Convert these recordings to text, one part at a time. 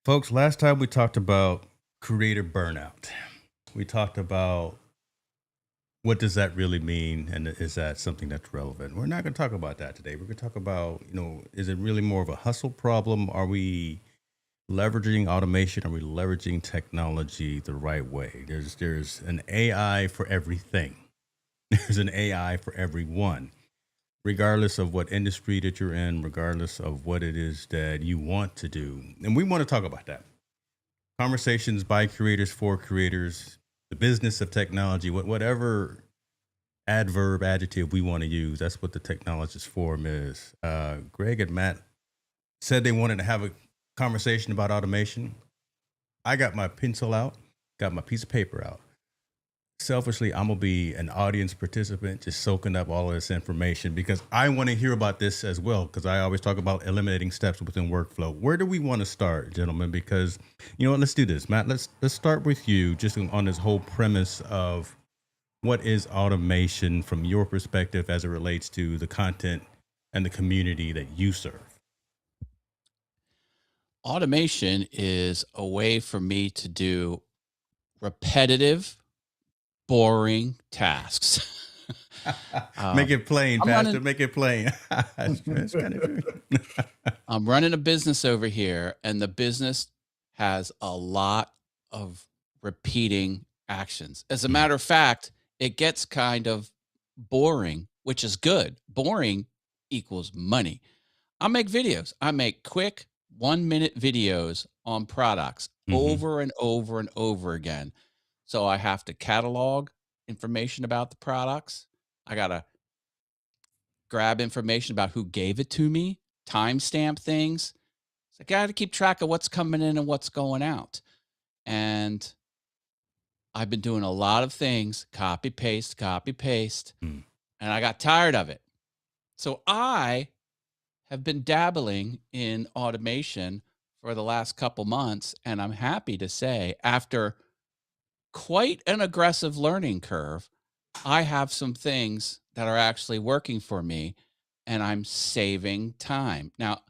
Folks, last time we talked about creator burnout. We talked about what does that really mean and is that something that's relevant? We're not going to talk about that today. We're going to talk about, is it really more of a hustle problem? Are we leveraging automation? Are we leveraging technology the right way? There's an AI for everything. There's an AI for everyone, regardless of what industry that you're in, regardless of what it is that you want to do. And we want to talk about that. Conversations by creators for creators, the business of technology, whatever adverb, adjective we want to use, that's what the technologist forum is. Greg and Matt said they wanted to have a conversation about automation. I got my pencil out, got my piece of paper out. Selfishly, I'm gonna be an audience participant, just soaking up all of this information because I want to hear about this as well. Because I always talk about eliminating steps within workflow. Where do we want to start, gentlemen? Because you know what, let's do this, Matt. Let's start with you, just on this whole premise of what is automation from your perspective as it relates to the content and the community that you serve. Automation is a way for me to do repetitive, boring tasks. Make Um, it plain, I'm Pastor. running Make it plain. It's kind of true. I'm running a business over here, and the business has a lot of repeating actions. As a Mm, matter of fact, it gets kind of boring, which is good. Boring equals money. I make videos. I make quick 1-minute videos on products mhm. over and over and over again. So I have to catalog information about the products. I got to grab information about who gave it to me, timestamp things. So I got to keep track of what's coming in and what's going out. And I've been doing a lot of things, copy, paste, Mm. and I got tired of it. So I have been dabbling in automation for the last couple months. And I'm happy to say, after quite an aggressive learning curve, I have some things that are actually working for me and I'm saving time. Now,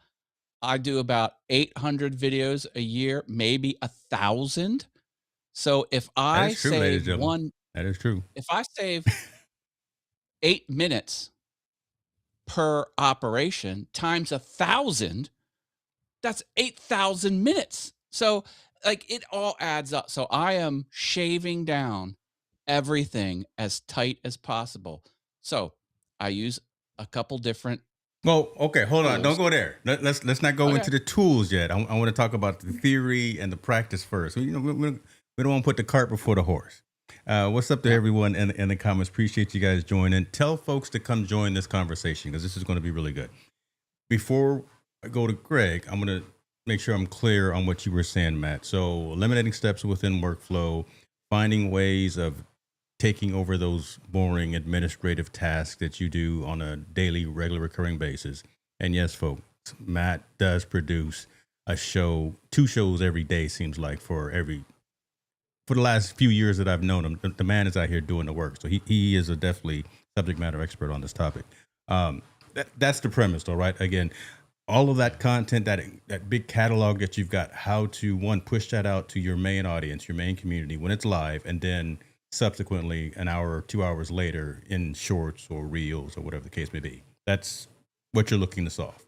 I do about 800 videos a year, maybe 1,000. So That is true, ladies and gentlemen. That is true. if I save 8 minutes per operation times 1,000, that's 8,000 minutes. So, like, it all adds up. So I am shaving down everything as tight as possible. So I use a couple different Well, okay, hold on. Don't tools. go there. Let's not go Okay. into the tools yet. I want to talk about the theory and the practice first. We don't want to put the cart before the horse. What's up to Yeah. everyone in the comments? Appreciate you guys joining. Tell folks to come join this conversation because this is going to be really good. Before I go to Greg, I'm going to make sure I'm clear on what you were saying, Matt. So, eliminating steps within workflow, finding ways of taking over those boring administrative tasks that you do on a daily, regular, recurring basis. And yes, folks, Matt does produce a show, two shows every day, seems like for the last few years that I've known him. The man is out here doing the work. So he is a definitely subject matter expert on this topic. That's the premise, though, right? Again, all of that content, that big catalog that you've got, how to one push that out to your main audience, your main community when it's live, and then subsequently an hour or 2 hours later in shorts or reels or whatever the case may be. That's what you're looking to solve.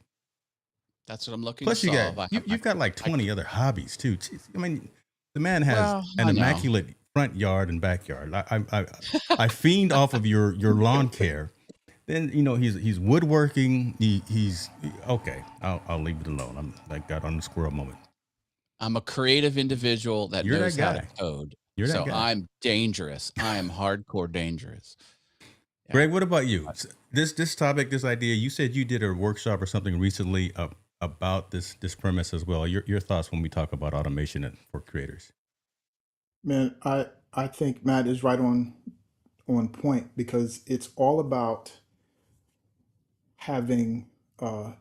That's what I'm looking to Plus, you got solve. I you, have my you've got like I 20 other hobbies too. Jeez, I mean, the man has well, an I know. immaculate front yard and backyard. I fiend off of your lawn care. Then he's woodworking. Okay. I'll leave it alone. I'm like got on the squirrel moment. I'm a creative individual that You're that knows how to guy. code. You're that So guy. I'm dangerous. I am hardcore dangerous. Yeah. Greg, what about you? This topic, this idea. You said you did a workshop or something recently about this premise as well. Your thoughts when we talk about automation for creators. Man, I think Matt is right on point because it's all about having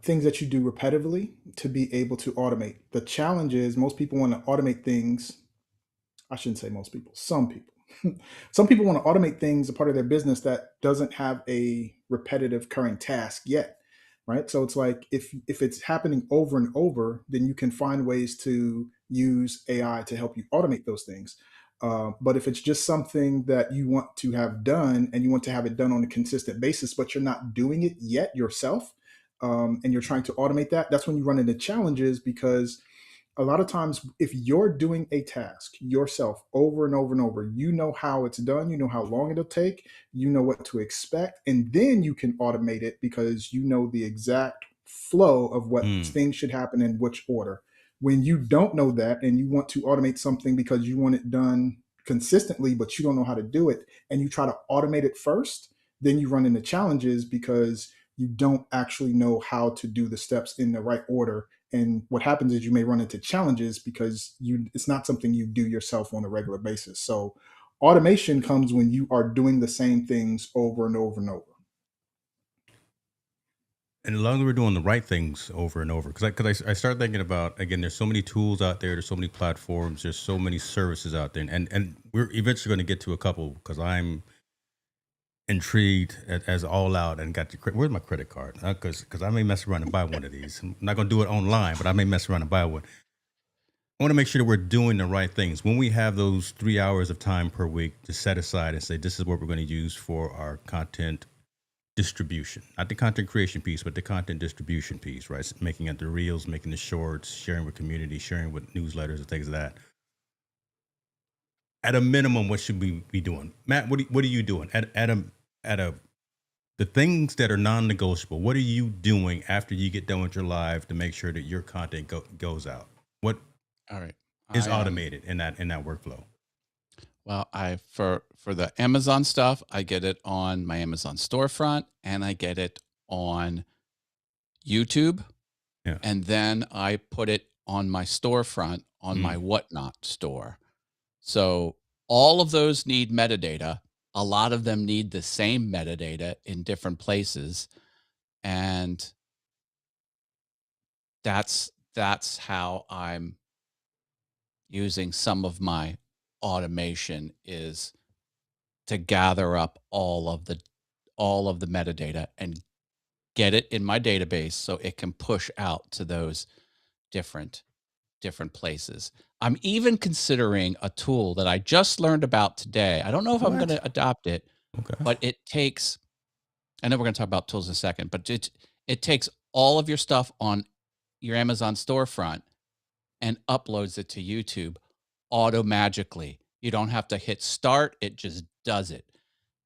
things that you do repetitively to be able to automate. The challenge is most people want to automate things. I shouldn't say most people, some people. Some people want to automate things, a part of their business that doesn't have a repetitive current task yet, right? So it's like if it's happening over and over, then you can find ways to use AI to help you automate those things. But if it's just something that you want to have done and you want to have it done on a consistent basis, but you're not doing it yet yourself, and you're trying to automate that, that's when you run into challenges because a lot of times if you're doing a task yourself over and over and over, you know how it's done, you know how long it'll take, you know what to expect, and then you can automate it because you know the exact flow of what Mm. things should happen in which order. When you don't know that and you want to automate something because you want it done consistently but you don't know how to do it and you try to automate it first, then you run into challenges because you don't actually know how to do the steps in the right order, and what happens is you may run into challenges because it's not something you do yourself on a regular basis. So automation comes when you are doing the same things over and over and over. And as long as we're doing the right things over and over, because I start thinking about, again, there's so many tools out there, there's so many platforms, there's so many services out there, and we're eventually going to get to a couple because I'm intrigued as all out and got where's my credit card? Because I may mess around and buy one of these. I'm not going to do it online, but I may mess around and buy one. I want to make sure that we're doing the right things when we have those 3 hours of time per week to set aside and say this is what we're going to use for our content distribution, not the content creation piece, but the content distribution piece, right? Making it the reels, making the shorts, sharing with community, sharing with newsletters and things like that. At a minimum, what should we be doing? Matt, what are you doing at a the things that are non-negotiable? What are you doing after you get done with your live to make sure that your content goes out? What All right. is I am automated in that workflow? well, I for the Amazon stuff, I get it on my Amazon storefront and I get it on YouTube, Yeah. and then I put it on my storefront on my Mm. Whatnot store. So all of those need metadata. A lot of them need the same metadata in different places, and that's how I'm using some of my automation is to gather up all of the metadata and get it in my database so it can push out to those different different places. I'm even considering a tool that I just learned about today. I don't know if I'm going What? to adopt it, Okay. but it takes, I know we're going to talk about tools in a second, but it takes all of your stuff on your Amazon storefront and uploads it to YouTube auto magically. You don't have to hit start, it just does it.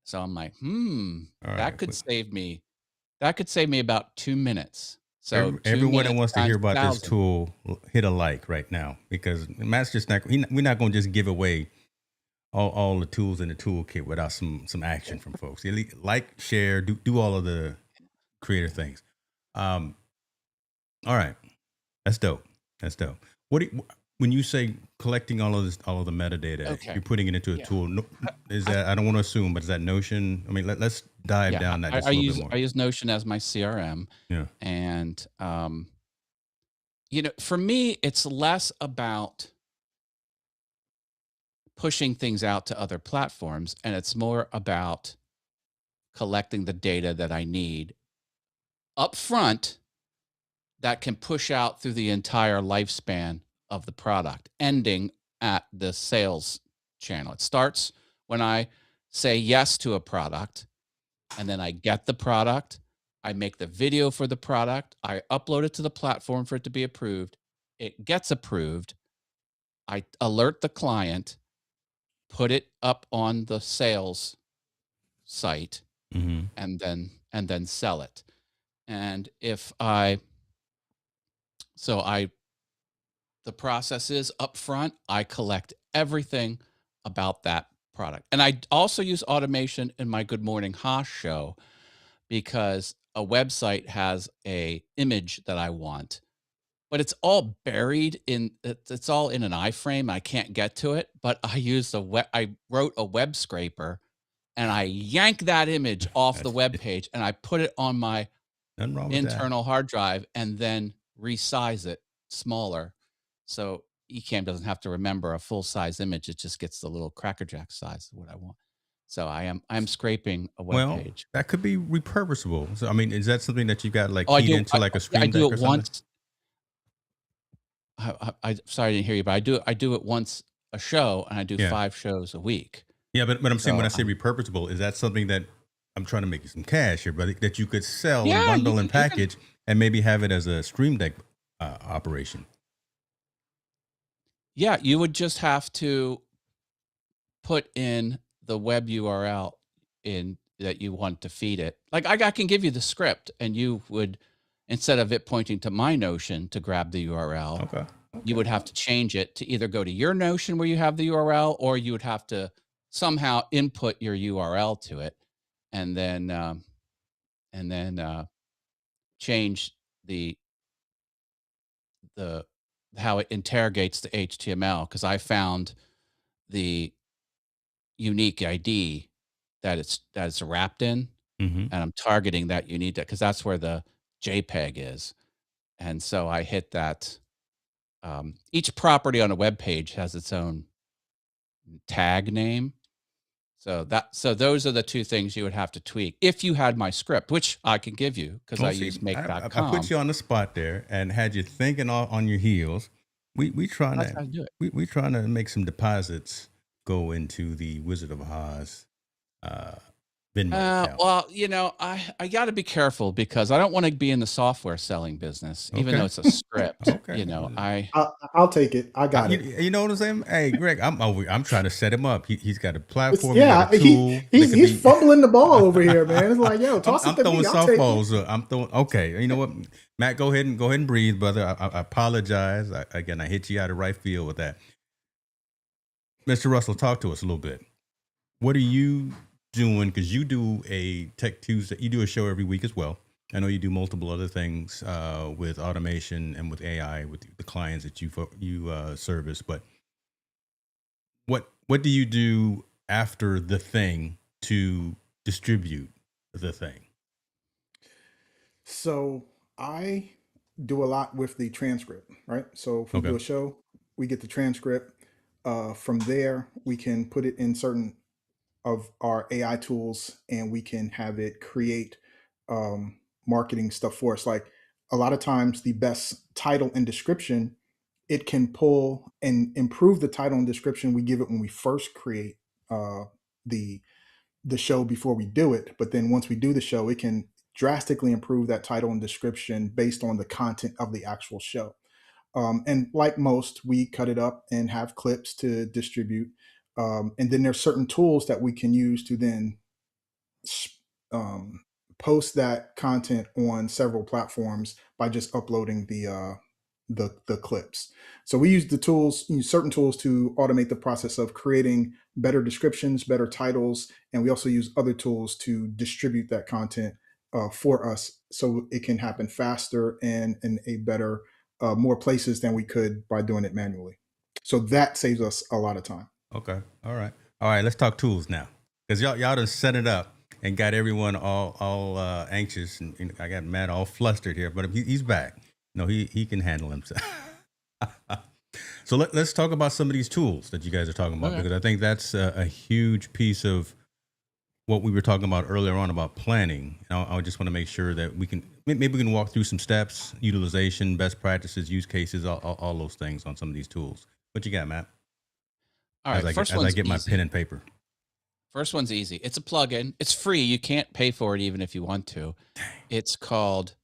So I'm like, All that right. could save me about 2 minutes. So 2 Everyone that minutes wants to times hear about this 1,000. tool, hit a like right now because Matt's just not. We're not going to just give away all the tools in the toolkit without some action from folks. Like, share, do all of the creator things. Um, all right, that's dope. That's dope. When you say collecting all of this, all of the metadata, Okay. you're putting it into a Yeah. tool. Is I that, I don't want to assume, but is that Notion? I mean, let's dive yeah, down that just a little bit more. I use Notion as my CRM, Yeah. and, for me, it's less about pushing things out to other platforms, and it's more about collecting the data that I need upfront that can push out through the entire lifespan of the product, ending at the sales channel. It starts when I say yes to a product, and then I get the product. I make the video for the product. I upload it to the platform for it to be approved. It gets approved. I alert the client, put it up on the sales site, Mm-hmm. and then sell it. And if I so I the process is upfront, I collect everything about that product. And I also use automation in my Good Morning Haas show because a website has a image that I want, but it's all buried in it's all in an iframe. I can't get to it, but I wrote a web scraper and I yank that image off the That's web page and I put it on my nothing wrong with that. internal hard drive and then resize it smaller. So Ecamm doesn't have to remember a full size image. It just gets the little Cracker Jack size of what I want. So I'm scraping a web Well, page. that could be repurposable. So, I mean, is that something that you got like Oh, I keyed do. into like a I Stream do Deck it or something? once. Sorry, I didn't hear you, but I do it once a show, and I do Yeah. 5 shows a week. Yeah, but I'm saying when So I say repurposable, is that something that I'm trying to make you some cash here, but that you could sell and yeah, bundle and you can. package and maybe have it as a Stream Deck operation? Yeah, you would just have to put in the web URL in that you want to feed it. Like I can give you the script, and you would, instead of it pointing to my Notion to grab the URL, Okay. you would have to change it to either go to your Notion where you have the URL, or you would have to somehow input your URL to it, and then change the the how it interrogates the HTML, because I found the unique ID that it's wrapped in, Mm-hmm. and I'm targeting that unique because that's where the JPEG is, and so I hit that. Each property on a web page has its own tag name. So those are the 2 things you would have to tweak if you had my script, which I can give you because Well, I see, use I put make.com. you on the spot there and had you thinking on your heels. We trying That's to how to do it. we trying to make some deposits go into the Wizard of Oz uh, Venmo account. Well, I got to be careful because I don't want to be in the software selling business, even though Okay. it's a script. Okay. I'll take it. I got You, it. you know what I'm saying? Hey, Greg, I'm trying to set him up. He's got a It's platform. He got a yeah. tool that could He's be. fumbling the ball over here, man. It's like, yo, toss it I'm to throwing me. I'll take it. softballs. I'm throwing. Okay, you know what, Matt? Go ahead and breathe, brother. I apologize. Again, I hit you out of right field with that. Mr. Russell, talk to us a little bit. What are you doing? Because you do a Tech Tuesday. You do a show every week as well. I know you do multiple other things with automation and with AI with the clients that you service. But what do you do after the thing to distribute the thing? So I do a lot with the transcript, right? So if we Okay. do a show, we get the transcript. From there, we can put it in certain of our AI tools, and we can have it create marketing stuff for us. Like a lot of times, the best title and description, it can pull and improve the title and description we give it when we first create uh, the the show before we do it. But then once we do the show, it can drastically improve that title and description based on the content of the actual show. And like most, we cut it up and have clips to distribute. And then there's certain tools that we can use to then um, post that content on several platforms by just uploading the clips. So we use certain tools to automate the process of creating better descriptions, better titles, and we also use other tools to distribute that content for us, so it can happen faster and in a better, more places than we could by doing it manually. So that saves us a lot of time. Okay. All right. All right. Let's talk tools now, because y'all done set it up and got everyone all anxious, and I got Matt all flustered here, but he's back. No, he can handle himself. So let's talk about some of these tools that you guys are talking about, Okay. because I think that's a huge piece of what we were talking about earlier on about planning. I just want to make sure that maybe we can walk through some steps, utilization, best practices, use cases, all those things on some of these tools. What you got, Matt? All As right, I get first one's my pen easy. and paper. First one's easy. It's a plugin. It's free. You can't pay for it even if you want to. It's called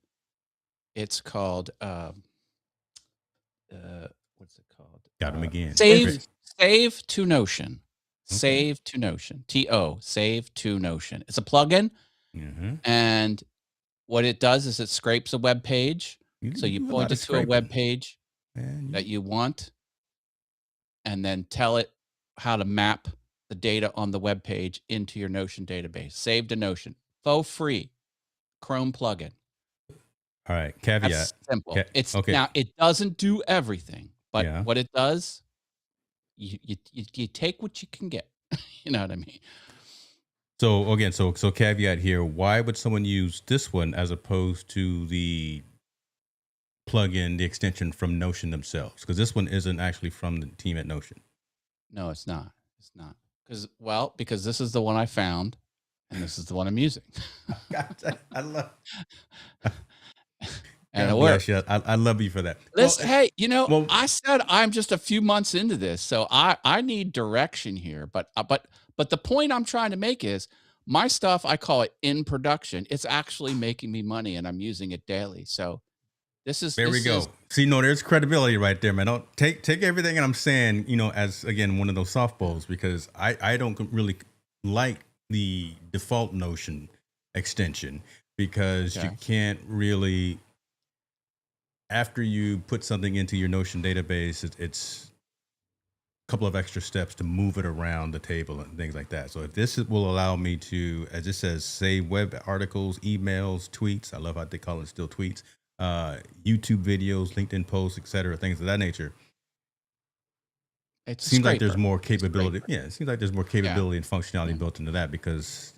what's it called? Got him again. Save Webpages. Save to Notion. Okay. Save to Notion. Save to Notion. It's a plugin, Mm-hmm. and what it does is it scrapes a web page. So you do a point lot it of to a web scraping. page Man, that you want, and then tell it how to map the data on the web page into your Notion database. Save to Notion. For free. Chrome plugin. all right. Caveat. That's simple. It's Okay. now it doesn't do everything, but Yeah. what it does, you take what you can get. You know what I mean? So again, so caveat here. Why would someone use this one as opposed to the plugin, the extension from Notion themselves? Because this one isn't actually from the team at Notion. No, it's not. It's not. Because this is the one I found, and this is the one I'm using. I love. And it God worked. bless you. I love you for that. Hey, Well, I said I'm just a few months into this, so I need direction here. But the point I'm trying to make is my stuff, I call it in production. It's actually making me money, and I'm using it daily. So there we this is go. See, no, there's credibility right there, man. Don't take everything that I'm saying, as again one of those softballs, because I don't really like the default Notion extension, because you okay. can't really, after you put something into your Notion database, it's a couple of extra steps to move it around the table and things like that. So if this will allow me to, as it says, save web articles, emails, tweets. I love how they call it still tweets, YouTube videos, LinkedIn posts, etc., things of that nature. It's a Seems like there's scraper. more It's a capability. scraper. Yeah, it seems like there's more Yeah. capability and functionality Yeah. built into that, because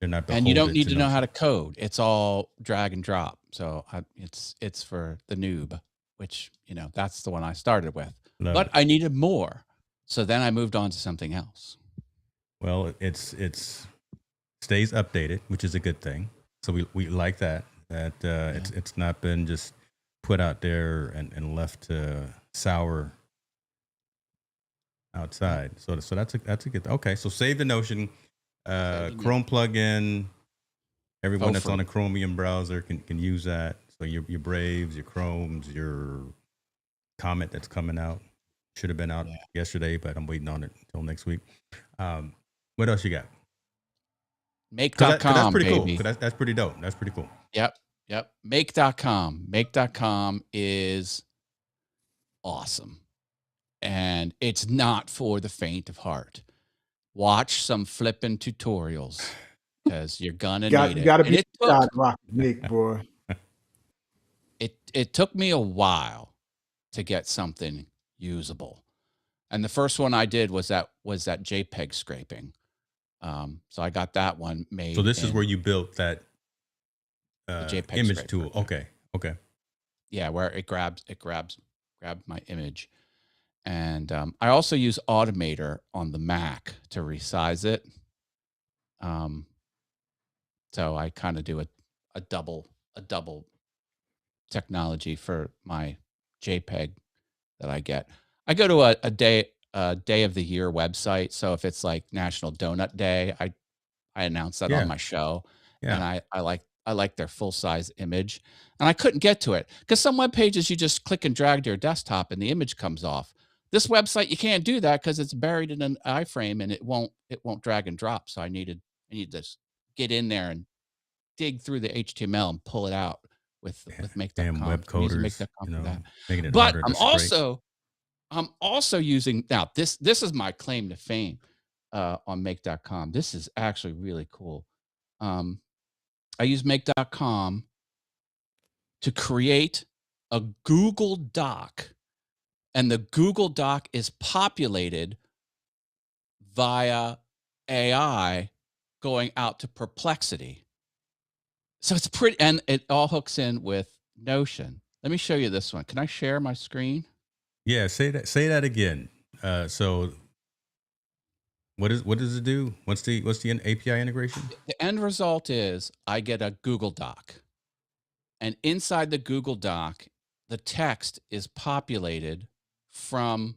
they're not And you don't beholden need to to know how to Notion. code. It's all drag and drop. So it's for the noob, which, that's the one I started with. Love But it. I needed more. So then I moved on to something else. Well, it's stays updated, which is a good thing. So we like that. That Yeah. it's not been just put out there and left to sour outside. So that's a good. Okay, so save the Notion, Saved in Chrome plugin. Everyone Oh, that's on a free. Chromium browser can use that. So your Braves, your Chromes, your Comet that's coming out, should have been out Yeah. yesterday, but I'm waiting on it until next week. What else you got? Because that's Make.com, pretty cool. baby. Because that's pretty dope. That's pretty cool. Yep. Make.com. Make.com is awesome. And it's not for the faint of heart. Watch some flipping tutorials because you're gonna need it. Got to And be God Rocket Nick, boy. it took me a while to get something usable. And the first one I did was that JPEG scraping. So I got that one made. So this is where you built that JPEG image scraper. tool. Okay. Yeah, where it grabbed my image. And I also use Automator on the Mac to resize it. So I kind of do a double technology for my JPEG that I get. I go to a day of the year website. So if it's like National Donut Day, I announce that on my show. And Yeah. I like their full size image. And I couldn't get to it because some web pages you just click and drag to your desktop and the image comes off. This website you can't do that because it's buried in an iframe and it won't drag and drop. So I need to get in there and dig through the HTML and pull it out with make.com. Damn web I'm using coders, make.com for that. making it But harder to scrape. I'm also using now this is my claim to fame on make.com. This is actually really cool. I use make.com to create a Google Doc, and the Google Doc is populated via AI going out to Perplexity. So it's pretty, and it all hooks in with Notion. Let me show you this one. Can I share my screen? Yeah, say that again. So what does it do? What's the API integration? The end result is I get a Google Doc. And inside the Google Doc, the text is populated from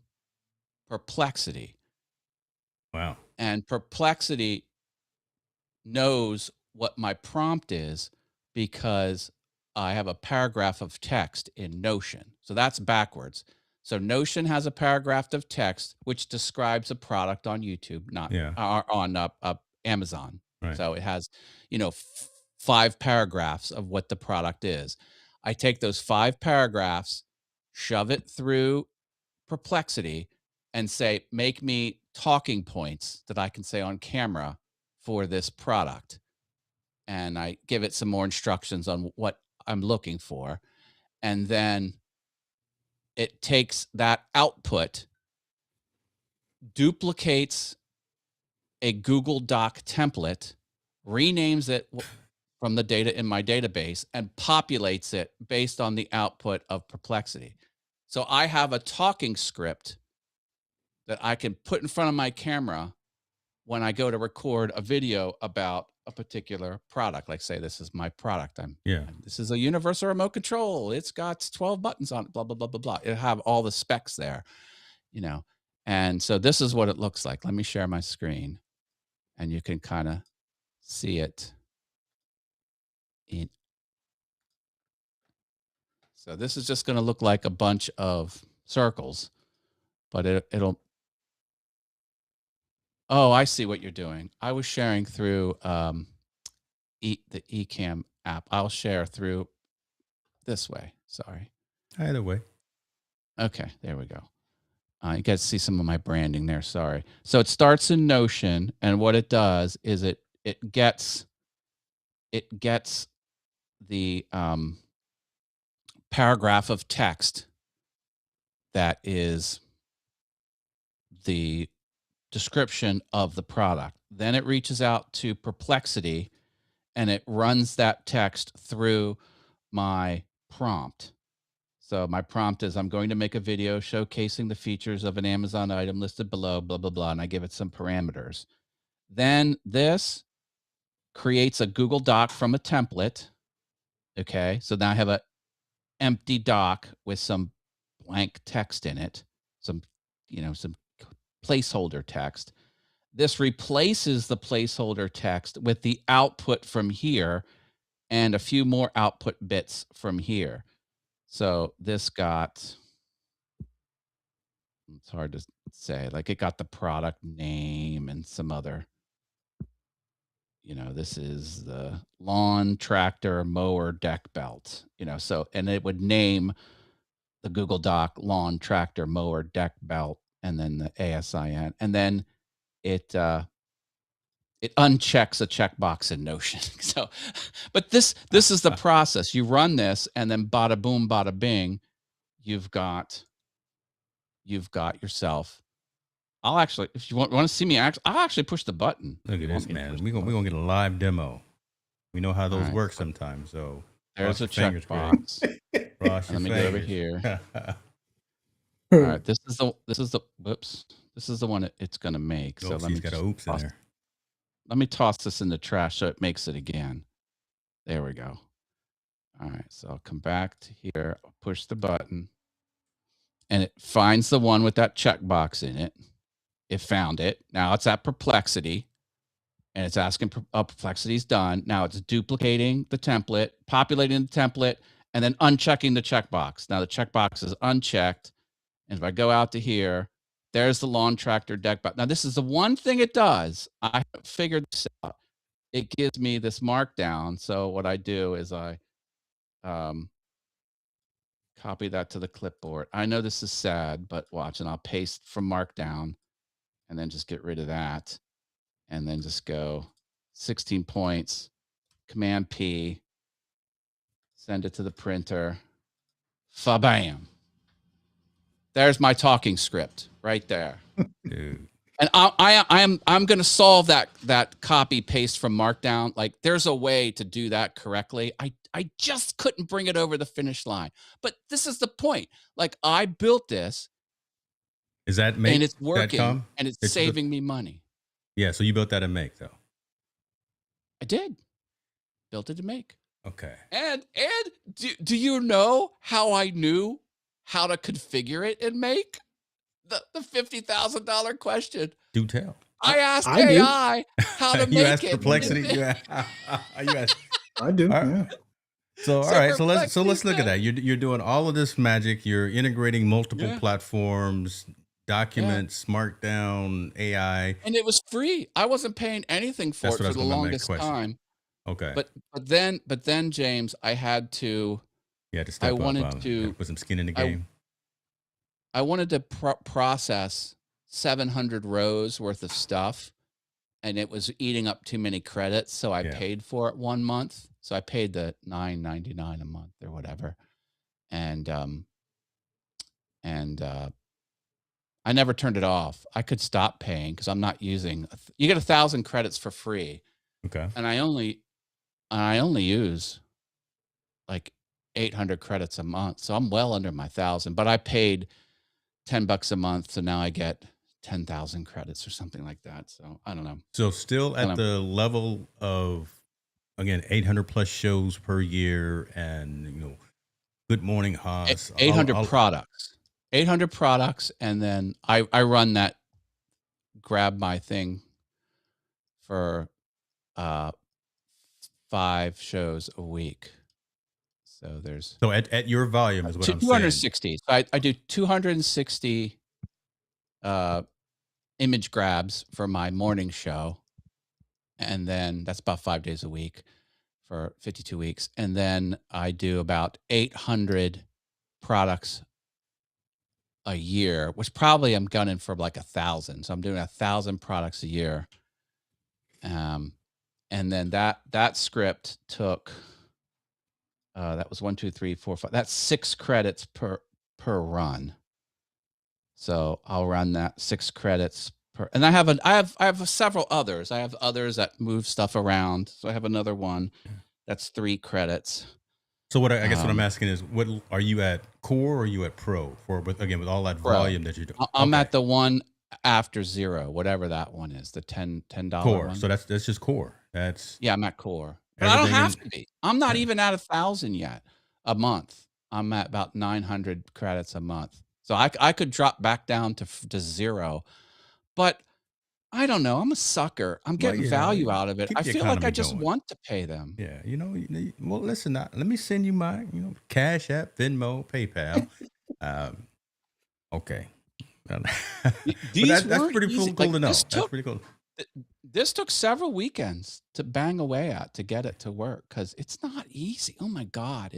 Perplexity. Wow. And Perplexity knows what my prompt is because I have a paragraph of text in Notion. So that's backwards. So Notion has a paragraph of text which describes a product on YouTube, not on Amazon. Right. So it has, 5 paragraphs of what the product is. I take those 5 paragraphs, shove it through Perplexity, and say, make me talking points that I can say on camera for this product. And I give it some more instructions on what I'm looking for. And then it takes that output, duplicates a Google Doc template, renames it from the data in my database, and populates it based on the output of Perplexity. So I have a talking script that I can put in front of my camera when I go to record a video about a particular product. Like, say this is my product. Yeah. This is a universal remote control. It's got 12 buttons on it, blah, blah, blah, blah, blah. It'll have all the specs there, you know. And so this is what it looks like. Let me share my screen and you can kind of see it in. So this is just going to look like a bunch of circles, but it'll. Oh, I see what you're doing. I was sharing through the Ecamm app. I'll share through this way. Sorry. Either way. Okay, there we go. You guys see some of my branding there. Sorry. So it starts in Notion, and what it does is it gets the paragraph of text that is the description of the product. Then it reaches out to Perplexity and it runs that text through my prompt. So my prompt is, I'm going to make a video showcasing the features of an Amazon item listed below, blah, blah, blah, and I give it some parameters. Then this creates a Google Doc from a template. Okay, so now I have an empty doc with some blank text in it, some placeholder text. This replaces the placeholder text with the output from here and a few more output bits from here. So this got, it's hard to say, like it got the product name and some other, this is the lawn tractor mower deck belt, so, and it would name the Google Doc lawn tractor mower deck belt and then the ASIN. And then it unchecks a checkbox in Notion. So, but this is the process. You run this and then bada boom, bada bing, you've got yourself. I'll actually, if you want to see me, I'll actually push the button. Look at this, man. We're gonna get a live demo. We know how those work sometimes. So there's a checkbox. Let me go over here. All right, this is the whoops. This is the one it's gonna make. So let me got a oops in there. Let me toss this in the trash so it makes it again. There we go. All right, so I'll come back to here, I'll push the button, and it finds the one with that checkbox in it. It found it. Now it's at Perplexity, and it's asking, Perplexity's done. Now it's duplicating the template, populating the template, and then unchecking the checkbox. Now the checkbox is unchecked, and if I go out to here, there's the lawn tractor deck belt. Now this is the one thing it does. I figured this out. It gives me this markdown. So what I do is I copy that to the clipboard. I know this is sad, but watch, and I'll paste from Markdown and then just get rid of that. And then just go 16 points, Command P, send it to the printer. Fa-bam. There's my talking script right there. Dude. And I'm going to solve that copy paste from Markdown. Like there's a way to do that correctly. I just couldn't bring it over the finish line. But this is the point. Like I built this. Is that Make? And it's working and it's saving me money. Yeah, so you built that in Make though. I did. Built it in Make. Okay. And do you know how I knew how to configure it in Make? The $50,000 question. Do tell. I asked AI how to make it. You asked Perplexity. You asked. I do. Yeah. So all right. So let's look at that. You're doing all of this magic. You're integrating multiple platforms, documents, Markdown, AI, and it was free. I wasn't paying anything for it for the longest time. Okay. But then James, I had to. You had to step up. I wanted to put some skin in the game. I wanted to process 700 rows worth of stuff, and it was eating up too many credits. So I paid for it 1 month. So I paid the $9.99 a month or whatever, and I never turned it off. I could stop paying because I'm not using. You get 1,000 credits for free. Okay. And I only use like 800 credits a month, so I'm well under my 1,000. But I paid $10 a month, so now I get 10,000 credits or something like that. So I don't know. So still Kind at of the level of, again, 800 plus shows per year, and Good Morning Haas. 800 products, 800 products. And then I run that grab my thing for 5 shows a week. So there's So at your volume is what I'm saying. 260. So I do 260 image grabs for my morning show. And then that's about 5 days a week for 52 weeks. And then I do about 800 products a year, which probably I'm gunning for like 1,000. So I'm doing 1,000 products a year. And then that script took that was 1, 2, 3, 4, 5. That's 6 credits per run. So I'll run that 6 credits per, and I have several others. I have others that move stuff around. So I have another one that's 3 credits. So what I guess what I'm asking is, what are you at, core or are you at pro, for with all that Pro. volume that you're doing? I'm at the one after 0, whatever that one is, the $10 core. one. So that's just core. That's I'm at core. But I don't everything have in- to be. I'm not Yeah. even at 1,000 yet a month. I'm at about 900 credits a month. So I could drop back down to 0, but I don't know. I'm a sucker. I'm Well, getting yeah, value out of it. keep I the feel like I economy just going. want to pay them. Yeah, well, listen, let me send you my, Cash App, Venmo, PayPal. Okay. But These that's weren't pretty easy. cool to know. This That's took pretty cool. this took several weekends to bang away at to get it to work, because it's not easy. Oh my God.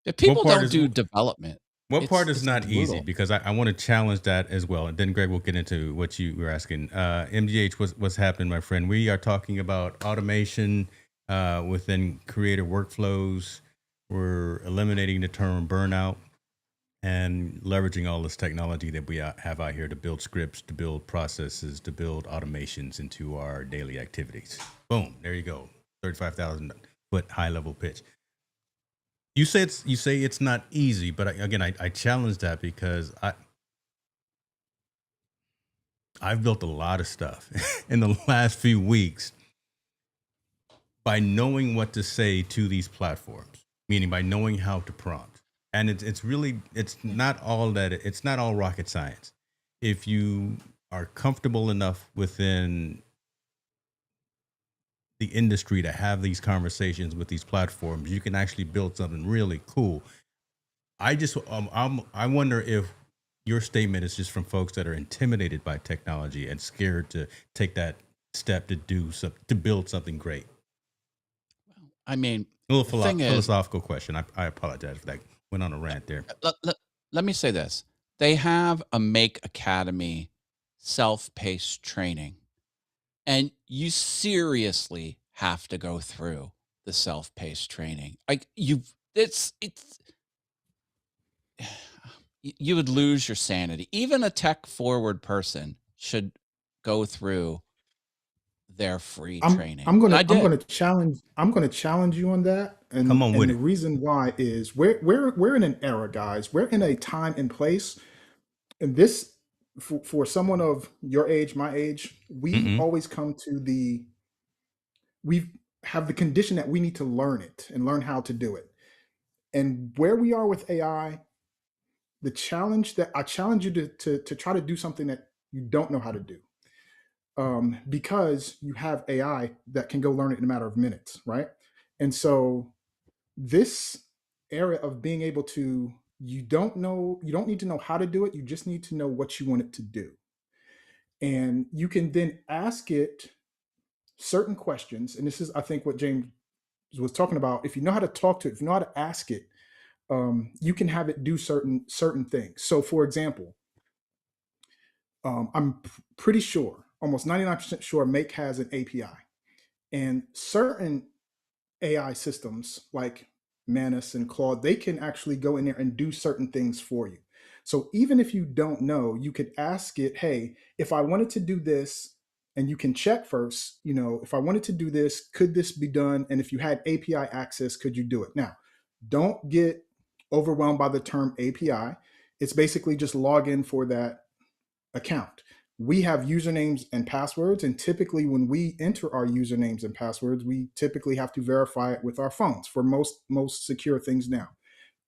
If people part don't is- do development, What part is it's not easy? brutal. Because I want to challenge that as well. And then Greg will get into what you were asking. MGH, what's happening, my friend? We are talking about automation within creator workflows. We're eliminating the term burnout and leveraging all this technology that we have out here to build scripts, to build processes, to build automations into our daily activities. Boom, there you go. 35,000 foot high level pitch. You say it's not easy, but I challenge that, because I've built a lot of stuff in the last few weeks by knowing what to say to these platforms, meaning by knowing how to prompt. And it's not all rocket science. If you are comfortable enough within the industry to have these conversations with these platforms, you can actually build something really cool. I wonder if your statement is just from folks that are intimidated by technology and scared to take that step to build something great. I mean, A little the thing is, philosophical question. I apologize for that. Went on a rant there. let me say this. They have a Make Academy self-paced training, and you seriously have to go through the self-paced training. Like it's you would lose your sanity. Even a tech forward person should go through their free training. I'm I did. gonna challenge you on that. And Come on with the it. reason why is we're in an era, guys. We're in a time and place, and this for someone of your age, my age, we always come to we have the condition that we need to learn it and learn how to do it. And where we are with AI, the challenge that I challenge you to try to do something that you don't know how to do. Because you have AI that can go learn it in a matter of minutes, right? And so this area of being able to, you don't need to know how to do it. You just need to know what you want it to do. And you can then ask it certain questions. And this is, I think, what James was talking about. If you know how to talk to it, if you know how to ask it, you can have it do certain things. So, for example, I'm pretty sure, almost 99% sure, Make has an API, and certain AI systems like Manus and Claude, they can actually go in there and do certain things for you. So even if you don't know, you could ask it, hey, if I wanted to do this, and you can check first, if I wanted to do this, could this be done? And if you had API access, could you do it? Now, don't get overwhelmed by the term API. It's basically just log in for that account. We have usernames and passwords, and typically when we enter our usernames and passwords, we typically have to verify it with our phones for most secure things now.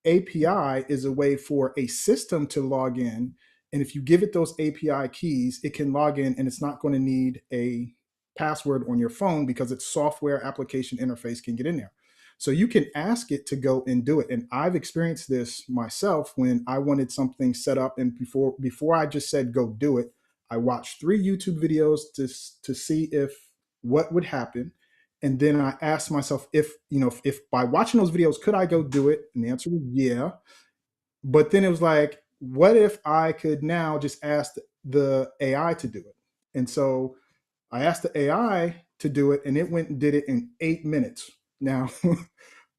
API is a way for a system to log in. And if you give it those API keys, it can log in and it's not going to need a password on your phone because its software application interface can get in there. So you can ask it to go and do it. And I've experienced this myself when I wanted something set up. And before I just said, go do it, I watched 3 YouTube videos to see if what would happen. And then I asked myself if by watching those videos, could I go do it? And the answer was yeah. But then it was like, what if I could now just ask the AI to do it? And so I asked the AI to do it, and it went and did it in 8 minutes. Now,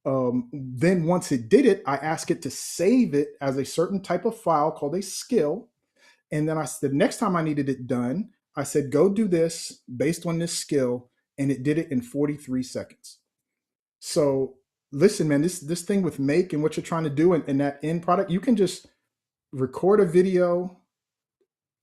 then once it did it, I asked it to save it as a certain type of file called a skill. And then the next time I needed it done, I said, go do this based on this skill. And it did it in 43 seconds. So listen, man, this thing with Make and what you're trying to do and that end product, you can just record a video,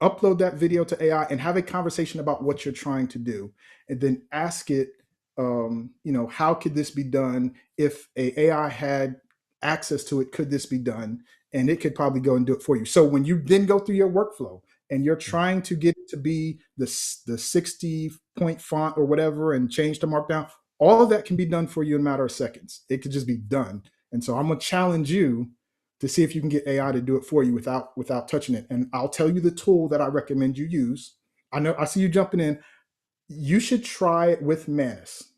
upload that video to AI, and have a conversation about what you're trying to do, and then ask it, how could this be done? If a AI had access to it, could this be done? And it could probably go and do it for you. So when you then go through your workflow and you're trying to get it to be the 60-point font or whatever and change to Markdown, all of that can be done for you in a matter of seconds. It could just be done. And so I'm going to challenge you to see if you can get AI to do it for you without touching it. And I'll tell you the tool that I recommend you use. I see you jumping in. You should try it with Manus.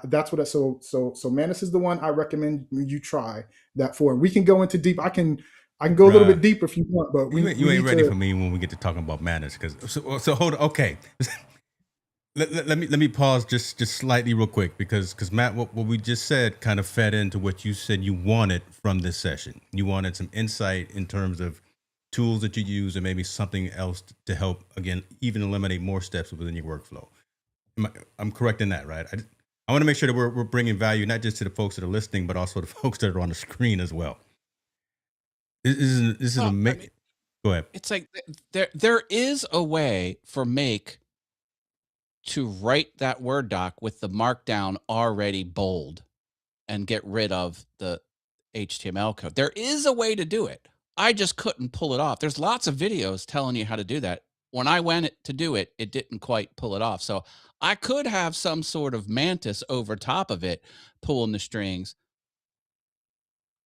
That's what so Manus is the one I recommend you try that for. And we can go into deep. I can go a little bit deeper if you want, but you ain't ready for me when we get to talking about Manus. So hold on. Okay. Let me pause just slightly real quick because Matt, what we just said kind of fed into what you said you wanted from this session. You wanted some insight in terms of tools that you use and maybe something else to help, again, even eliminate more steps within your workflow. I'm correct in that, right? I want to make sure that we're bringing value not just to the folks that are listening, but also the folks that are on the screen as well. This is amazing. Go ahead. It's like there is a way for Make to write that Word doc with the Markdown already bold and get rid of the HTML code. There is a way to do it. I just couldn't pull it off. There's lots of videos telling you how to do that. When I went to do it, it didn't quite pull it off. So I could have some sort of Mantis over top of it pulling the strings,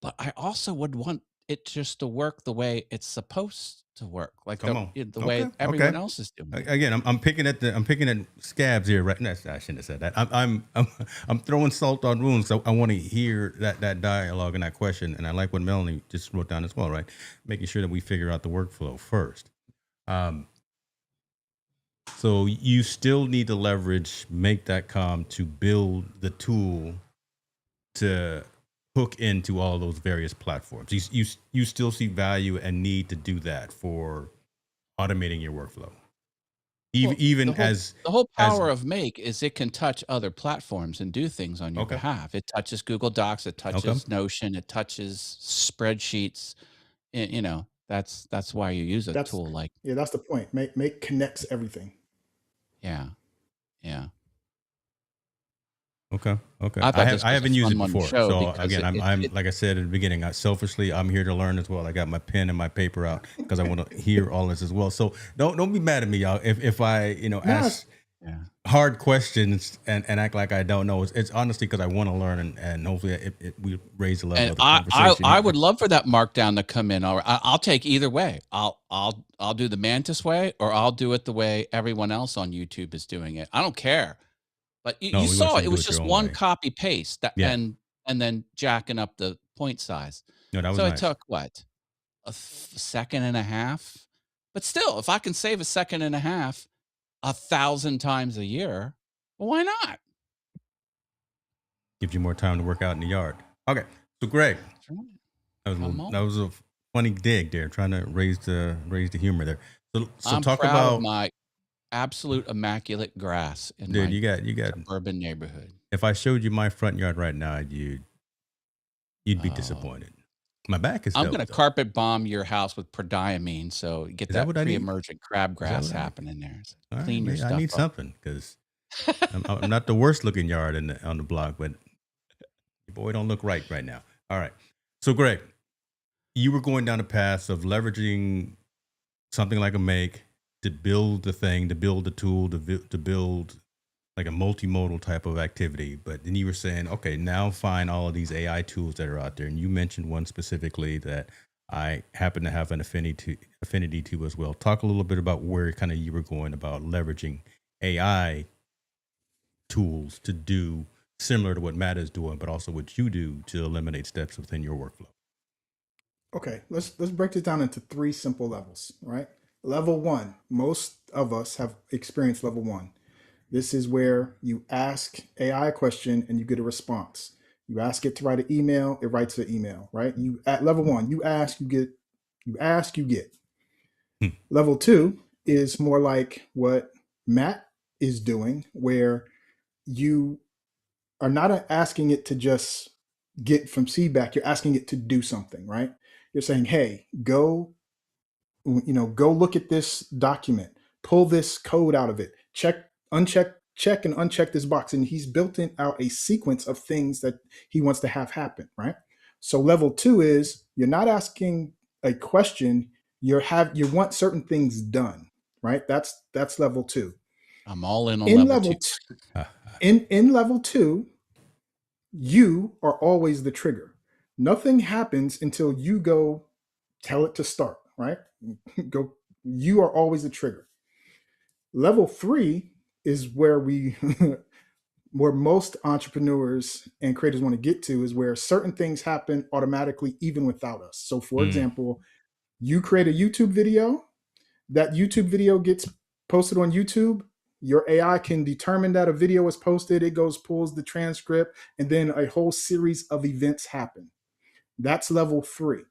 but I also would want it just to work the way it's supposed to work, like the way everyone else is doing it. Again, I'm picking at scabs here, right? No, I shouldn't have said that. I'm throwing salt on wounds. So I want to hear that dialogue and that question, and I like what Melanie just wrote down as well, right? Making sure that we figure out the workflow first. So you still need to leverage Make.com to build the tool to hook into all those various platforms. You still see value and need to do that for automating your workflow. The whole power of Make is it can touch other platforms and do things on your behalf. It touches Google Docs, it touches Notion, it touches spreadsheets. That's why you use a tool like. Yeah, that's the point. Make connects everything. Yeah. Okay. I haven't used it before. So again, I'm like I said at the beginning, selfishly, I'm here to learn as well. I got my pen and my paper out because I want to hear all this as well. So don't be mad at me, y'all. If I ask hard questions and act like I don't know, it's honestly because I want to learn and hopefully we raise the level of the conversation. I would love for that Markdown to come in. I'll take either way. I'll do the Mantis way, or I'll do it the way everyone else on YouTube is doing it. I don't care. But you saw it was just one copy paste and then jacking up the point size. No, that was so nice. It took what, a second and a half? But still, if I can save a second and a half 1,000 times a year, well, why not? Gives you more time to work out in the yard. Okay, so Greg, that was a funny dig there, trying to raise the humor there. So I'm talk proud about of my absolute immaculate grass in my you got urban neighborhood. If I showed you my front yard right now, you'd be disappointed. My back is I'm dealt going to with though. carpet bomb your house with prodiamine, so you get Is that that what I need? pre-emergent crabgrass What I need? happening there. So All right, clean your maybe I stuff need up. something because I'm not the worst looking yard on the block, but your boy don't look right now. All right. So Greg, you were going down the path of leveraging something like a make to build the thing, to build the tool, to build like a multimodal type of activity. But then you were saying, okay, now find all of these AI tools that are out there. And you mentioned one specifically that I happen to have an affinity to as well. Talk a little bit about where kind of you were going about leveraging AI tools to do similar to what Matt is doing, but also what you do to eliminate steps within your workflow. Okay, let's break this down into three simple levels, right? Level one, most of us have experienced level one. This is where you ask AI a question and you get a response. You ask it to write an email, it writes an email, right? You at level one, you ask, you get, you ask, you get. Hmm. Level two is more like what Matt is doing, where you are not asking it to just get from feedback, you're asking it to do something, right? You're saying, hey, go look at this document, pull this code out of it, check and uncheck this box. And he's out a sequence of things that he wants to have happen, right? So level two is you're not asking a question, you want certain things done, right? That's level two. I'm all in on In level level 2. in level two, you are always the trigger. Nothing happens until you go tell it to start, right? Go, you are always the trigger. Level three is where we where most entrepreneurs and creators want to get to, is where certain things happen automatically even without us. So for Mm. example, you create a YouTube video, that YouTube video gets posted on YouTube, your AI can determine that a video was posted, it goes, pulls the transcript, and then a whole series of events happen. That's level three.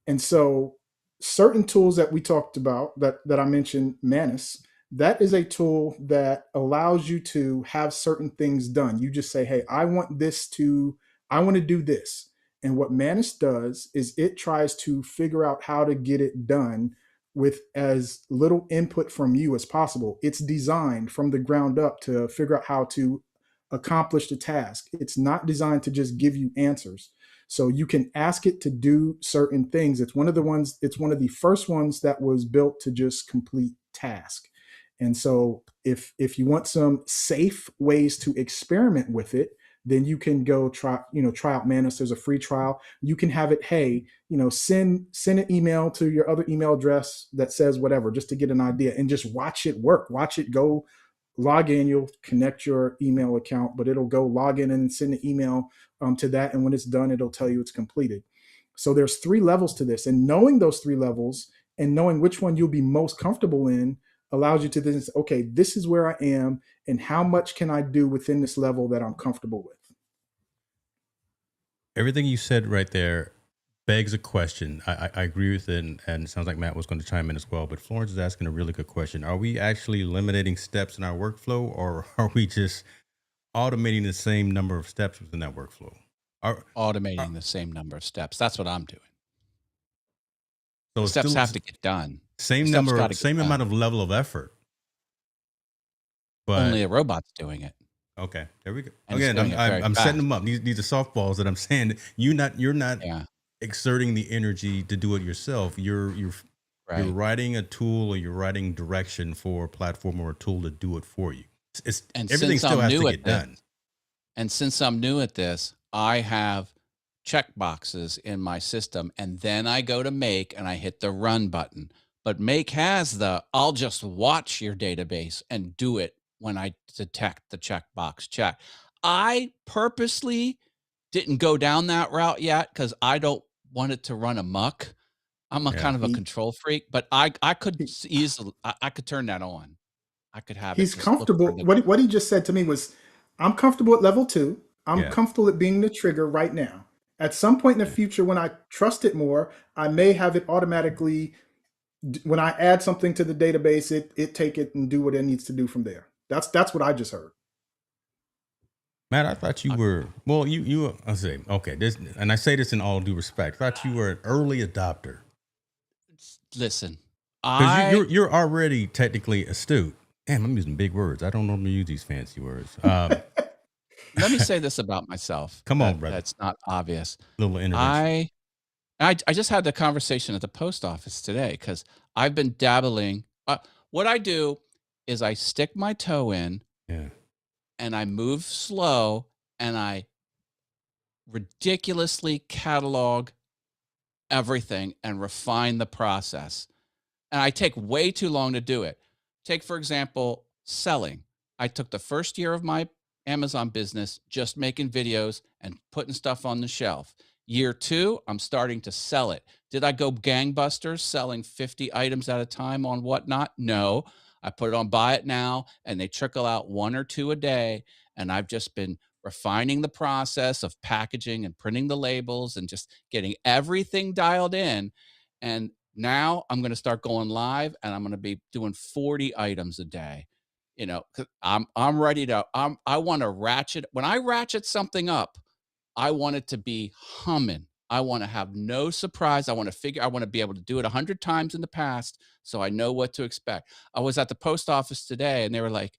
And so certain tools that we talked about, that I mentioned, Manus, that is a tool that allows you to have certain things done. You just say, hey, I want to do this. And what Manus does is it tries to figure out how to get it done with as little input from you as possible. It's designed from the ground up to figure out how to accomplish the task. It's not designed to just give you answers. So you can ask it to do certain things. It's one of the first ones that was built to just complete task. And so if you want some safe ways to experiment with it, then you can go try out Manus. There's a free trial. You can have it, hey, send an email to your other email address that says whatever, just to get an idea, and just watch it work. Watch it go. Log in, you'll connect your email account, but it'll go log in and send an email to that. And when it's done, it'll tell you it's completed. So there's three levels to this. And knowing those three levels and knowing which one you'll be most comfortable in allows you to then say, okay, this is where I am and how much can I do within this level that I'm comfortable with. Everything you said right there begs a question. I agree with it, and it sounds like Matt was going to chime in as well. But Florence is asking a really good question. Are we actually eliminating steps in our workflow, or are we just automating the same number of steps within that workflow? Automating the same number of steps. That's what I'm doing. So The it's steps still have to get done. same Steps number, gotta get same done. amount of level of effort. But Only a robot's doing it. okay, there we go. And it's Again, doing it very I'm setting fast. them up. These are softballs that I'm saying. You're not Yeah, exerting the energy to do it yourself. You're right. writing a tool, or you're writing direction for a platform or a tool to do it for you. It's And everything since still I'm has to new at get this, done. I have check boxes in my system, and then I go to Make and I hit the run button. But Make has I'll just watch your database and do it when I detect the checkbox check. I purposely didn't go down that route yet because I don't want it to run amok. I'm a Yeah. kind of a He, control freak, but I could he easily I could turn that on. I could have it he's just look for comfortable. the What he just said to me was, I'm comfortable at level two. I'm Yeah. comfortable at being the trigger right now. At some point in the Yeah. future, when I trust it more, I may have it automatically, when I add something to the database, it take it and do what it needs to do from there. That's what I just heard. Matt, I thought you were well. I say okay. This, and I say this in all due respect. I thought you were an early adopter Listen, because I you're already technically astute. Damn, I'm using big words. I don't normally use these fancy words. let me say this about myself Come on, brother. that's not obvious. Little intervention. I I just had the conversation at the post office today because I've been dabbling. What I do is I stick my toe in Yeah, and I move slow and I ridiculously catalog everything and refine the process. And I take way too long to do it. Take, for example, selling. I took the first year of my Amazon business just making videos and putting stuff on the shelf. Year two, I'm starting to sell it. Did I go gangbusters selling 50 items at a time on Whatnot? No. I put it on Buy It Now and they trickle out one or two a day. And I've just been refining the process of packaging and printing the labels and just getting everything dialed in. And now I'm going to start going live and I'm going to be doing 40 items a day. You know, 'cause I'm ready to I want to ratchet. When I ratchet something up, I want it to be humming. I want to have no surprise. I want to be able to do it 100 times in the past so I know what to expect. I was at the post office today and they were like,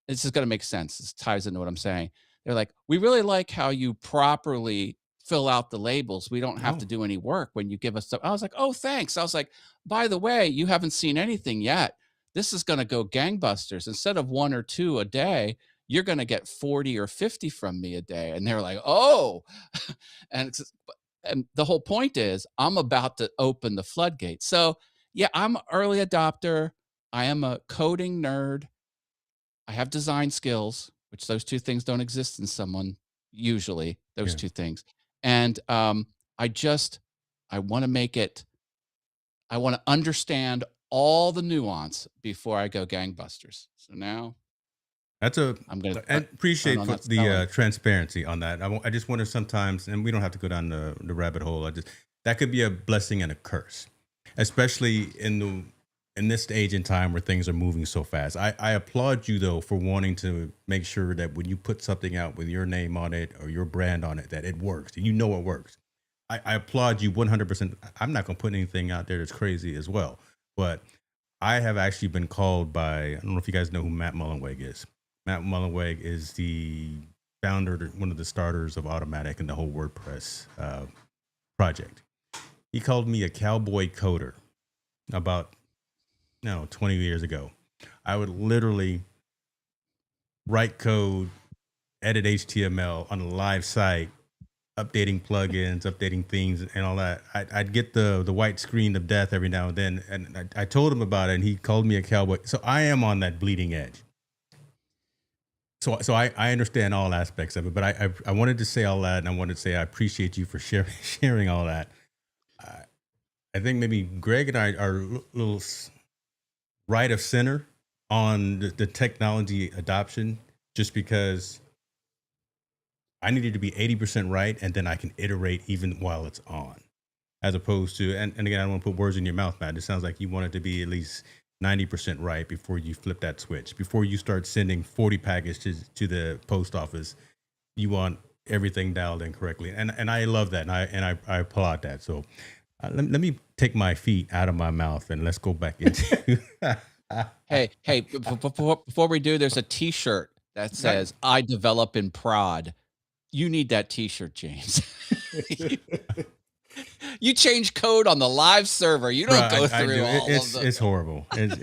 this is going to make sense. This ties into what I'm saying. They're like, we really like how you properly fill out the labels. We don't have oh, to do any work when you give us stuff. I was like, oh, thanks. I was like, by the way, you haven't seen anything yet. This is going to go gangbusters. Instead of one or two a day, you're going to get 40 or 50 from me a day. And they're like, oh, and and the whole point is I'm about to open the floodgates. So yeah, I'm an early adopter. I am a coding nerd. I have design skills, which those two things don't exist in someone usually, those yeah. two things. And I just I want to make it I want to understand all the nuance before I go gangbusters. So now That's a I'm going to and turn appreciate on for that the selling. transparency on that. I just wonder sometimes, and we don't have to go down the rabbit hole. I just that could be a blessing and a curse, especially in this stage in time where things are moving so fast. I applaud you though for wanting to make sure that when you put something out with your name on it or your brand on it, that it works and you know it works. I applaud you 100%. I'm not going to put anything out there that's crazy as well, but I have actually been called by, I don't know if you guys know who Matt Mullenweg is. Matt Mullenweg is the founder, one of the starters of Automatic and the whole WordPress project. He called me a cowboy coder about, no, 20 years ago. I would literally write code, edit HTML on a live site, updating plugins, updating things, and all that. I'd get the white screen of death every now and then, and I told him about it, and he called me a cowboy. So I am on that bleeding edge. So I understand all aspects of it, but I wanted to say all that, and I wanted to say I appreciate you for sharing all that. I think maybe Greg and I are a little right of center on the technology adoption, just because I needed to be 80% right, and then I can iterate even while it's on, as opposed to, and again, I don't want to put words in your mouth, Matt. It sounds like you want it to be at least 90% right before you flip that switch. Before you start sending 40 packages to the post office, you want everything dialed in correctly. And I love that. And I applaud that. So let me take my feet out of my mouth and let's go back into. Hey, before we do, there's a T-shirt that says "I develop in prod." You need that T-shirt, James. You change code on the live server. You don't go I through do. all of the. It's horrible. And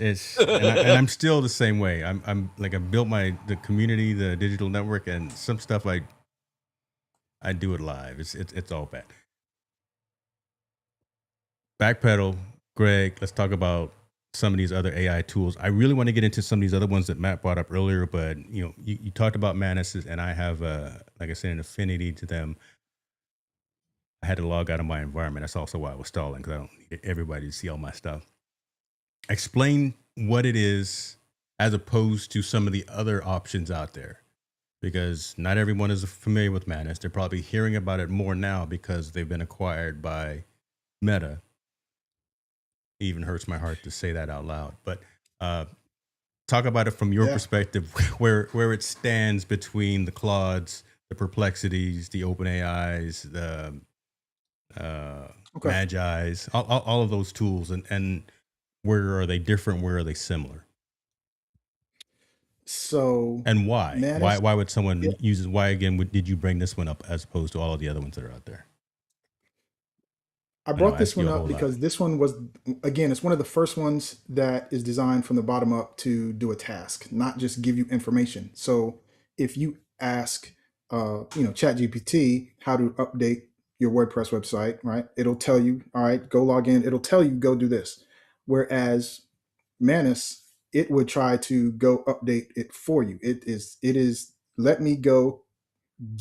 I'm still the same way. I'm like I built the community, the digital network, and some stuff I do it live. It's all bad. Backpedal, Greg. Let's talk about some of these other AI tools. I really want to get into some of these other ones that Matt brought up earlier, but you talked about Manus, and I have like I said, an affinity to them. I had to log out of my environment. That's also why I was stalling, because I don't need everybody to see all my stuff. Explain what it is as opposed to some of the other options out there, because not everyone is familiar with Manus. They're probably hearing about it more now because they've been acquired by Meta. It even hurts my heart to say that out loud, but talk about it from your Yeah. perspective, where it stands between the Claudes, the Perplexities, the OpenAIs, the Okay. Magi's, all of those tools, and where are they different? Where are they similar? So And why? Why Manus, why would yeah, someone use it? Why again did you bring this one up as opposed to all of the other ones that are out there? I I know brought I this ask you one a up whole lot. because this one was, again, it's one of the first ones that is designed from the bottom up to do a task, not just give you information. So if you ask, ChatGPT how to update your WordPress website, right? It'll tell you, all right, go log in. It'll tell you, go do this. Whereas Manus, it would try to go update it for you. It is let me go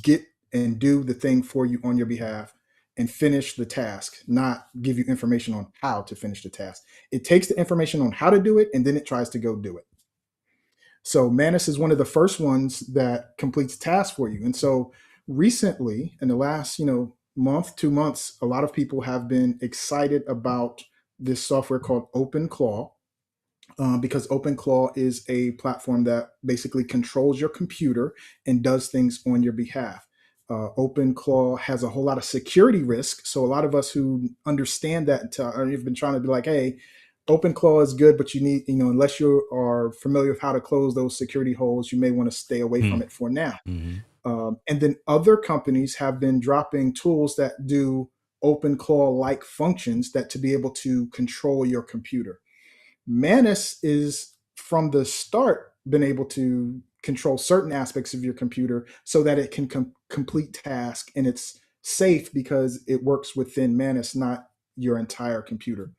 get and do the thing for you on your behalf and finish the task, not give you information on how to finish the task. It takes the information on how to do it and then it tries to go do it. So Manus is one of the first ones that completes tasks for you. And so recently, in the last, month, 2 months, a lot of people have been excited about this software called OpenClaw, because OpenClaw is a platform that basically controls your computer and does things on your behalf. OpenClaw has a whole lot of security risk. So a lot of us who understand that have been trying to be like, hey, OpenClaw is good, but you need, unless you are familiar with how to close those security holes, you may want to stay away from it for now. Mm-hmm. And then other companies have been dropping tools that do OpenClaw like functions that to be able to control your computer. Manus is from the start been able to control certain aspects of your computer so that it can complete tasks, and it's safe because it works within Manus, not your entire computer.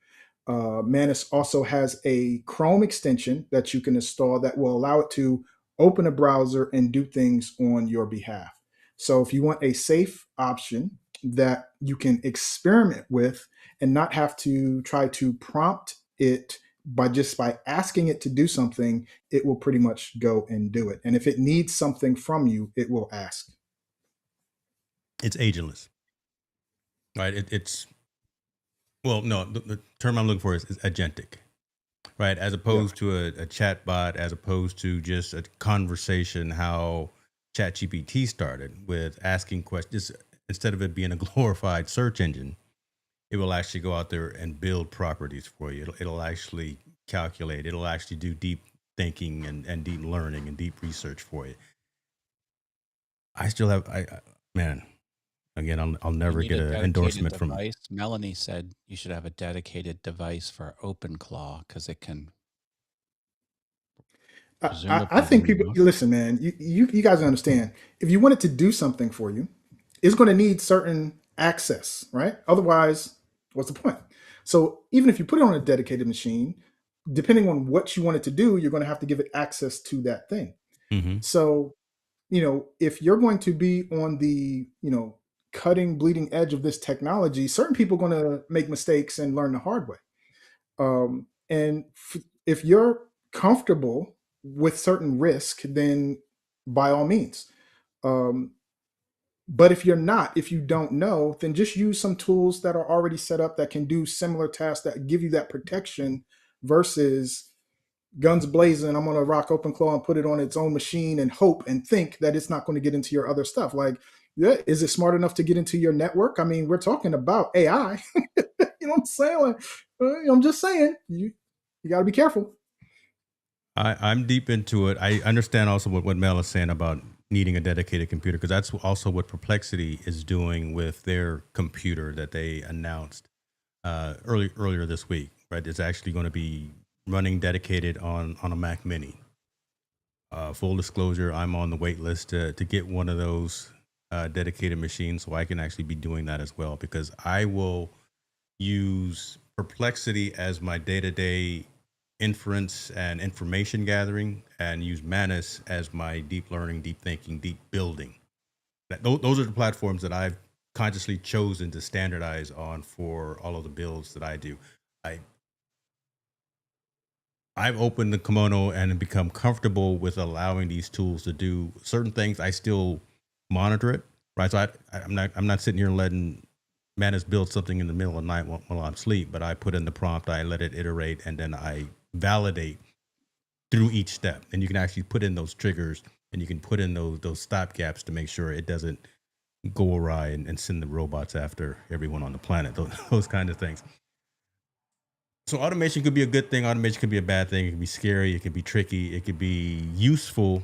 Manus also has a Chrome extension that you can install that will allow it to open a browser and do things on your behalf. So if you want a safe option that you can experiment with and not have to try to prompt it by asking it to do something, it will pretty much go and do it. And if it needs something from you, it will ask. It's agentless, right? It's well, no, the term I'm looking for is agentic, right? As Yeah. opposed to a chat bot, as opposed to just a conversation. How ChatGPT started with asking questions instead of it being a glorified search engine. It will actually go out there and build properties for you. It'll actually calculate. It'll actually do deep thinking and deep learning and deep research for you. I still have, man, again, I'll You never need get a an dedicated endorsement from. device. Melanie said you should have a dedicated device for OpenClaw because it can I presumably do think people more. listen, man. You guys understand. If you want it to do something for you, it's going to need certain access, right? Otherwise, what's the point? So even if you put it on a dedicated machine, depending on what you want it to do, you're going to have to give it access to that thing. Mm-hmm. So if you're going to be on the cutting, bleeding edge of this technology, certain people are going to make mistakes and learn the hard way. And if you're comfortable with certain risk, then by all means. Um, but if you're not, if you don't know, then just use some tools that are already set up that can do similar tasks that give you that protection versus guns blazing. I'm going to rock OpenClaw and put it on its own machine and hope and think that it's not going to get into your other stuff. Like, yeah, is it smart enough to get into your network? I mean, we're talking about AI. You know what I'm saying? Like, I'm just saying, you got to be careful. I'm deep into it. I understand also what Mel is saying about needing a dedicated computer because that's also what Perplexity is doing with their computer that they announced earlier this week. Right, it's actually going to be running dedicated on a Mac Mini. Full disclosure, I'm on the wait list to get one of those dedicated machines so I can actually be doing that as well because I will use Perplexity as my day to day inference and information gathering and use Manus as my deep learning, deep thinking, deep building. Those are the platforms that I've consciously chosen to standardize on for all of the builds that I do. I I've opened the kimono and become comfortable with allowing these tools to do certain things. I still monitor it, right? So I'm not sitting here letting Manus build something in the middle of the night while I'm asleep, but I put in the prompt, I let it iterate, and then I validate through each step, and you can actually put in those triggers, and you can put in those stop gaps to make sure it doesn't go awry and send the robots after everyone on the planet. Those kind of things. So automation could be a good thing. Automation could be a bad thing. It could be scary. It could be tricky. It could be useful.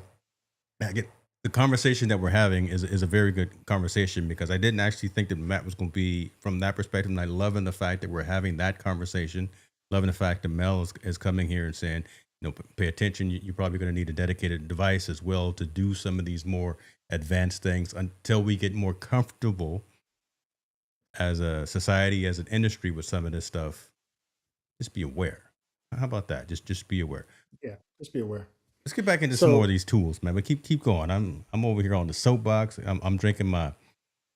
The conversation that we're having is a very good conversation, because I didn't actually think that Matt was going to be from that perspective. And I loving the fact that we're having that conversation, loving the fact that Mel is coming here and saying, pay attention. You're probably going to need a dedicated device as well to do some of these more advanced things until we get more comfortable as a society, as an industry with some of this stuff. Just be aware. How about that? Just be aware. Yeah, just be aware. Let's get back into some more of So, these tools, man. But keep going. I'm over here on the soapbox. I'm drinking my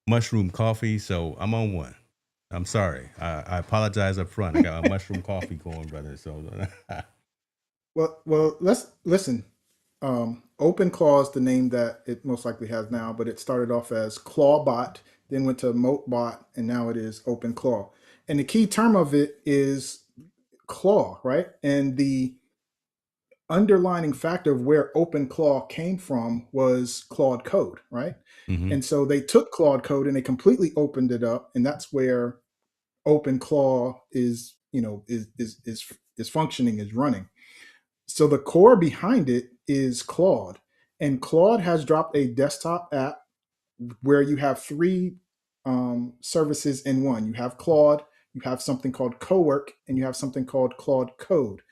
mushroom coffee, so I'm on one. I'm sorry. I apologize up front. I got my mushroom coffee going, brother. So let's listen. OpenClaw is the name that it most likely has now, but it started off as Clawbot, then went to MoteBot, and now it is OpenClaw. And the key term of it is claw, right? And the underlining factor of where OpenClaw came from was Claude code, right? mhm. And so they took Claude code and they completely opened it up, and that's where OpenClaw is, is functioning, is running. So the core behind it is Claude, and Claude has dropped a desktop app where you have three services in one. You have Claude, you have something called Cowork, and you have something called Claude Code.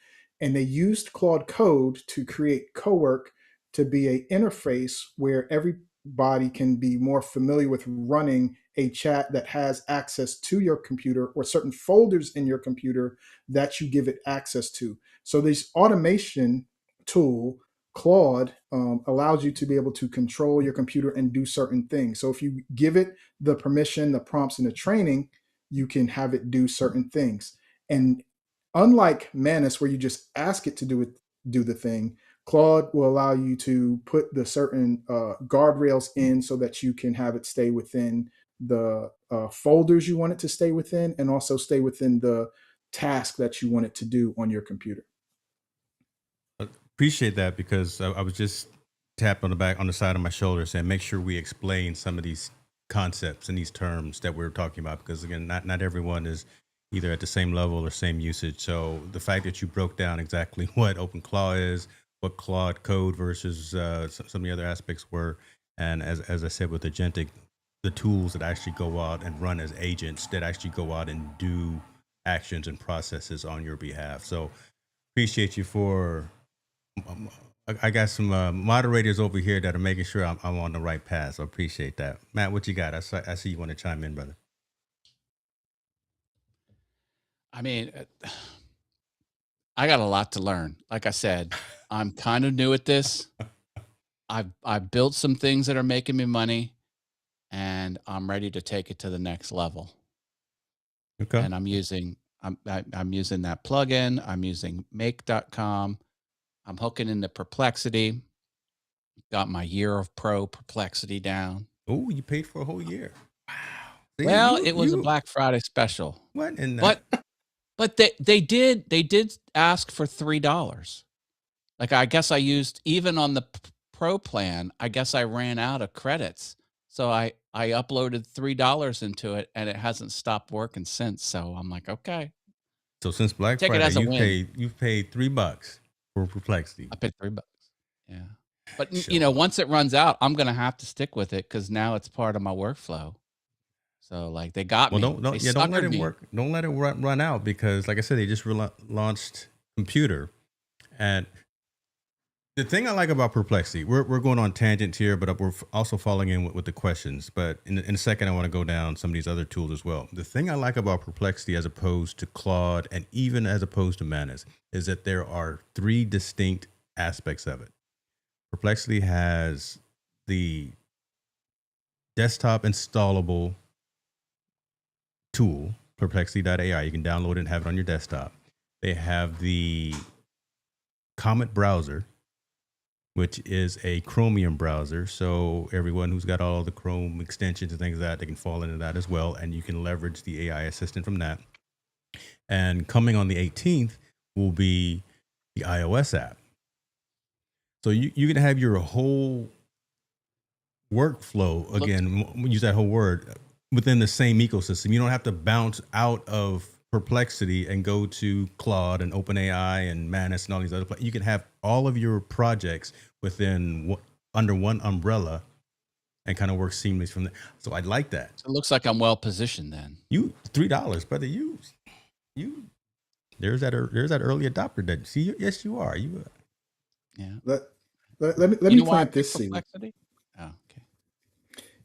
And they used Claude Code to create Cowork to be an interface where everybody can be more familiar with running a chat that has access to your computer, or certain folders in your computer that you give it access to. So this automation tool, Claude, allows you to be able to control your computer and do certain things. So if you give it the permission, the prompts, and the training, you can have it do certain things. And unlike Manus, where you just ask it to do the thing, Claude will allow you to put the certain guardrails in so that you can have it stay within the folders you want it to stay within, and also stay within the task that you want it to do on your computer. Appreciate that, because I was just tapped on the side of my shoulder saying, make sure we explain some of these concepts and these terms that we're talking about, because again, not everyone is either at the same level or same usage. So the fact that you broke down exactly what OpenClaw is, what Claude Code versus some of the other aspects were, and as I said with Agentic, the tools that actually go out and run as agents that actually go out and do actions and processes on your behalf. So appreciate you for. I got some moderators over here that are making sure I'm on the right path. So appreciate that. Matt, what you got? I see you want to chime in, brother. I mean, I got a lot to learn. Like I said, I'm kind of new at this. I've built some things that are making me money, and I'm ready to take it to the next level. Okay. And I'm using that plugin. I'm using make.com. I'm hooking into Perplexity. Got my year of pro Perplexity down. Oh, you paid for a whole year. Wow. See, Well, it was a Black Friday special. What in But they did ask for $3. Like, I guess I used, even on the pro plan, I guess I ran out of credits. So I uploaded $3 into it, and it hasn't stopped working since. So I'm like, okay. So since Black Take it Friday, as a win. you've paid $3 for Perplexity. I paid $3. Yeah. But Sure. once it runs out, I'm gonna have to stick with it, because now it's part of my workflow. So like, they got Well, me. don't They don't let suckered it me. work. Don't let it run out, because, like I said, they just launched Computer, and the thing I like about Perplexity, we're going on tangents here, but we're also following in with the questions. But in a second, I want to go down some of these other tools as well. The thing I like about Perplexity, as opposed to Claude, and even as opposed to Manus, is that there are three distinct aspects of it. Perplexity has the desktop installable tool, Perplexity.ai. You can download it and have it on your desktop. They have the Comet browser, which is a Chromium browser. So everyone who's got all the Chrome extensions and things like that, they can fall into that as well. And you can leverage the AI assistant from that. And coming on the 18th will be the iOS app. So you can have your whole workflow, Looks again, use that whole word, within the same ecosystem. You don't have to bounce out of Perplexity and go to Claude and OpenAI and Manus and all these other places. You can have all of your projects within under one umbrella and kind of work seamlessly from there. So I like that. it looks like I'm well positioned then. You $3, brother. You there's that early adopter that see. Yes, you are. You Yeah. Let You me know why I plant this picked seed. Perplexity? Oh, okay.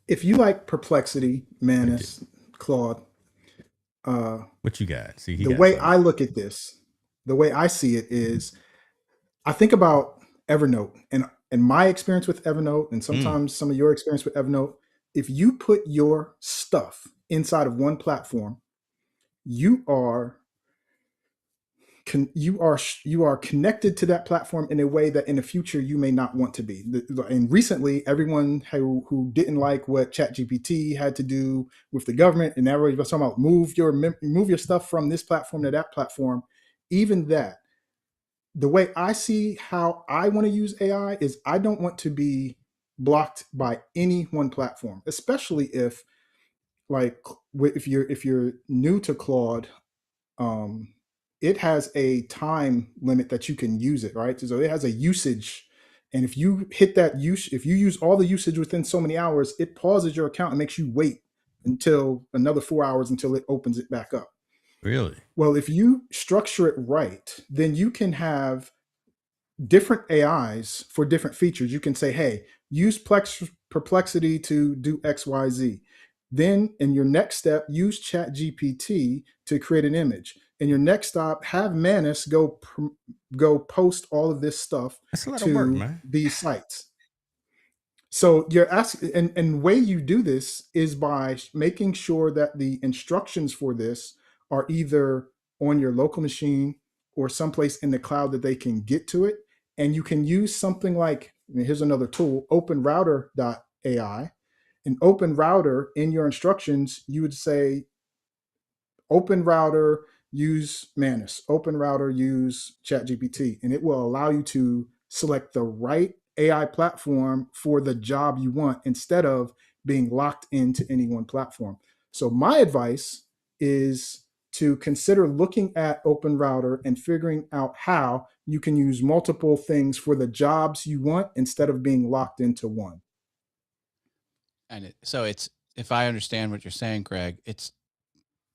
If you like Perplexity, thank you. Manus, Claude, What you got? See, he the got way something. I look at this, the way I see it is, I think about Evernote and my experience with Evernote, and sometimes some of your experience with Evernote. If you put your stuff inside of one platform, you are you are connected to that platform in a way that in the future you may not want to be. And recently, everyone who didn't like what ChatGPT had to do with the government, and everybody was talking about move your stuff from this platform to that platform. Even that, the way I see how I want to use AI is I don't want to be blocked by any one platform, especially if, like, if you're new to Claude, um, it has a time limit that you can use it, right? So it has a usage, and if you hit that use, if you use all the usage within so many hours, it pauses your account and makes you wait until another 4 hours until it opens it back up. Really? Well, if you structure it right, then you can have different AIs for different features. You can say, hey, use Perplexity to do XYZ. Then in your next step, use ChatGPT to create an image. In your next stop, have Manus go post all of this stuff That's a lot of work, to man. these sites. So you're asking, and way you do this is by making sure that the instructions for this are either on your local machine or someplace in the cloud that they can get to it. And you can use something like, here's another tool, OpenRouter.ai. In OpenRouter, in your instructions, you would say OpenRouter, use Manus. OpenRouter, use ChatGPT, and it will allow you to select the right AI platform for the job you want instead of being locked into any one platform. So my advice is to consider looking at OpenRouter and figuring out how you can use multiple things for the jobs you want instead of being locked into one. And so it's, if I understand what you're saying, Greg, it's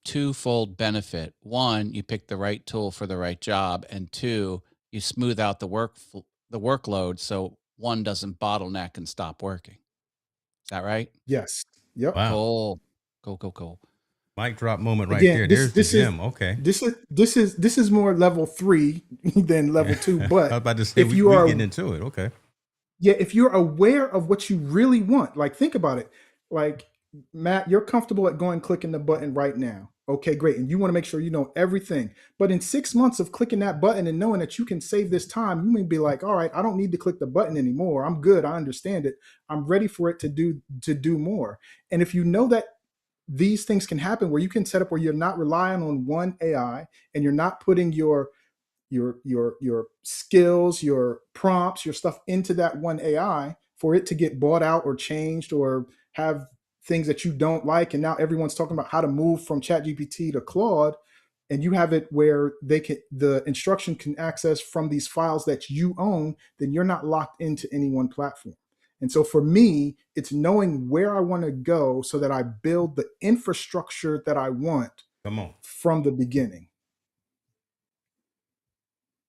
twofold benefit. One, you pick the right tool for the right job, and two, you smooth out the workload so one doesn't bottleneck and stop working. Is that right? Yes. Yep. Wow. Cool. Cool. Mic drop moment right Again, there. There's the gem. Okay. this is more level 3 than level 2. I was But about to say if you we are, getting into it. Okay. yeah, if you're aware of what you really want, like, think about it. Like, Matt, you're comfortable at going clicking the button right now. Okay, great. And you want to make sure you know everything. But in 6 months of clicking that button and knowing that you can save this time, you may be like, all right, I don't need to click the button anymore. I'm good. I understand it. I'm ready for it to do more. And if you know that these things can happen where you can set up where you're not relying on one AI, and you're not putting your skills, your prompts, your stuff into that one AI for it to get bought out or changed or have things that you don't like. And now everyone's talking about how to move from ChatGPT to Claude, and you have it where the instruction can access from these files that you own, then you're not locked into any one platform. And so for me, it's knowing where I want to go so that I build the infrastructure that I want Come on. from the beginning.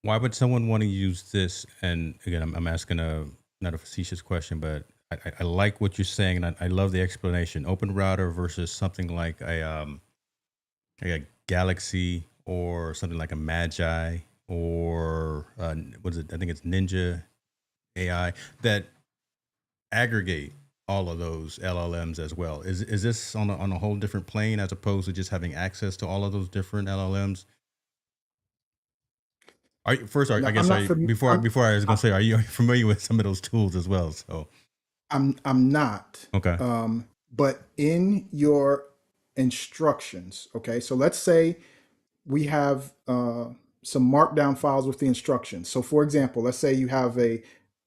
Why would someone want to use this? And again, I'm asking a not a facetious question, but I like what you're saying, and I love the explanation. Open router versus something like a Galaxy or something like a Magi or what is it? I think it's Ninja AI that aggregate all of those LLMs as well. Is this on a whole different plane as opposed to just having access to all of those different LLMs? I Now, guess, before I was going to say, are you familiar with some of those tools as well? So, I'm not. okay. But in your instructions, okay. So let's say we have some markdown files with the instructions. So for example, let's say you have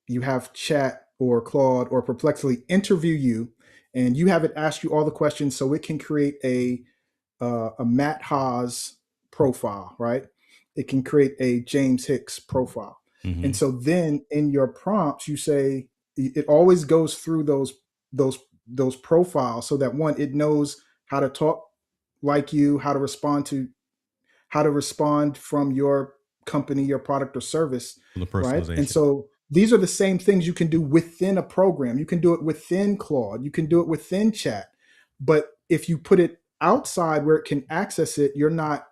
you have Chat or Claude or Perplexity interview you, and you have it ask you all the questions so it can create a Matt Haas profile, right? It can create a James Hicks profile. Mm-hmm. And so then in your prompts, you say it always goes through those profiles so that one, it knows how to talk like you, how to respond from your company, your product or service, The right? And personalization. so these are the same things you can do within a program. You can do it within Claude, you can do it within Chat. But if you put it outside where it can access it, you're not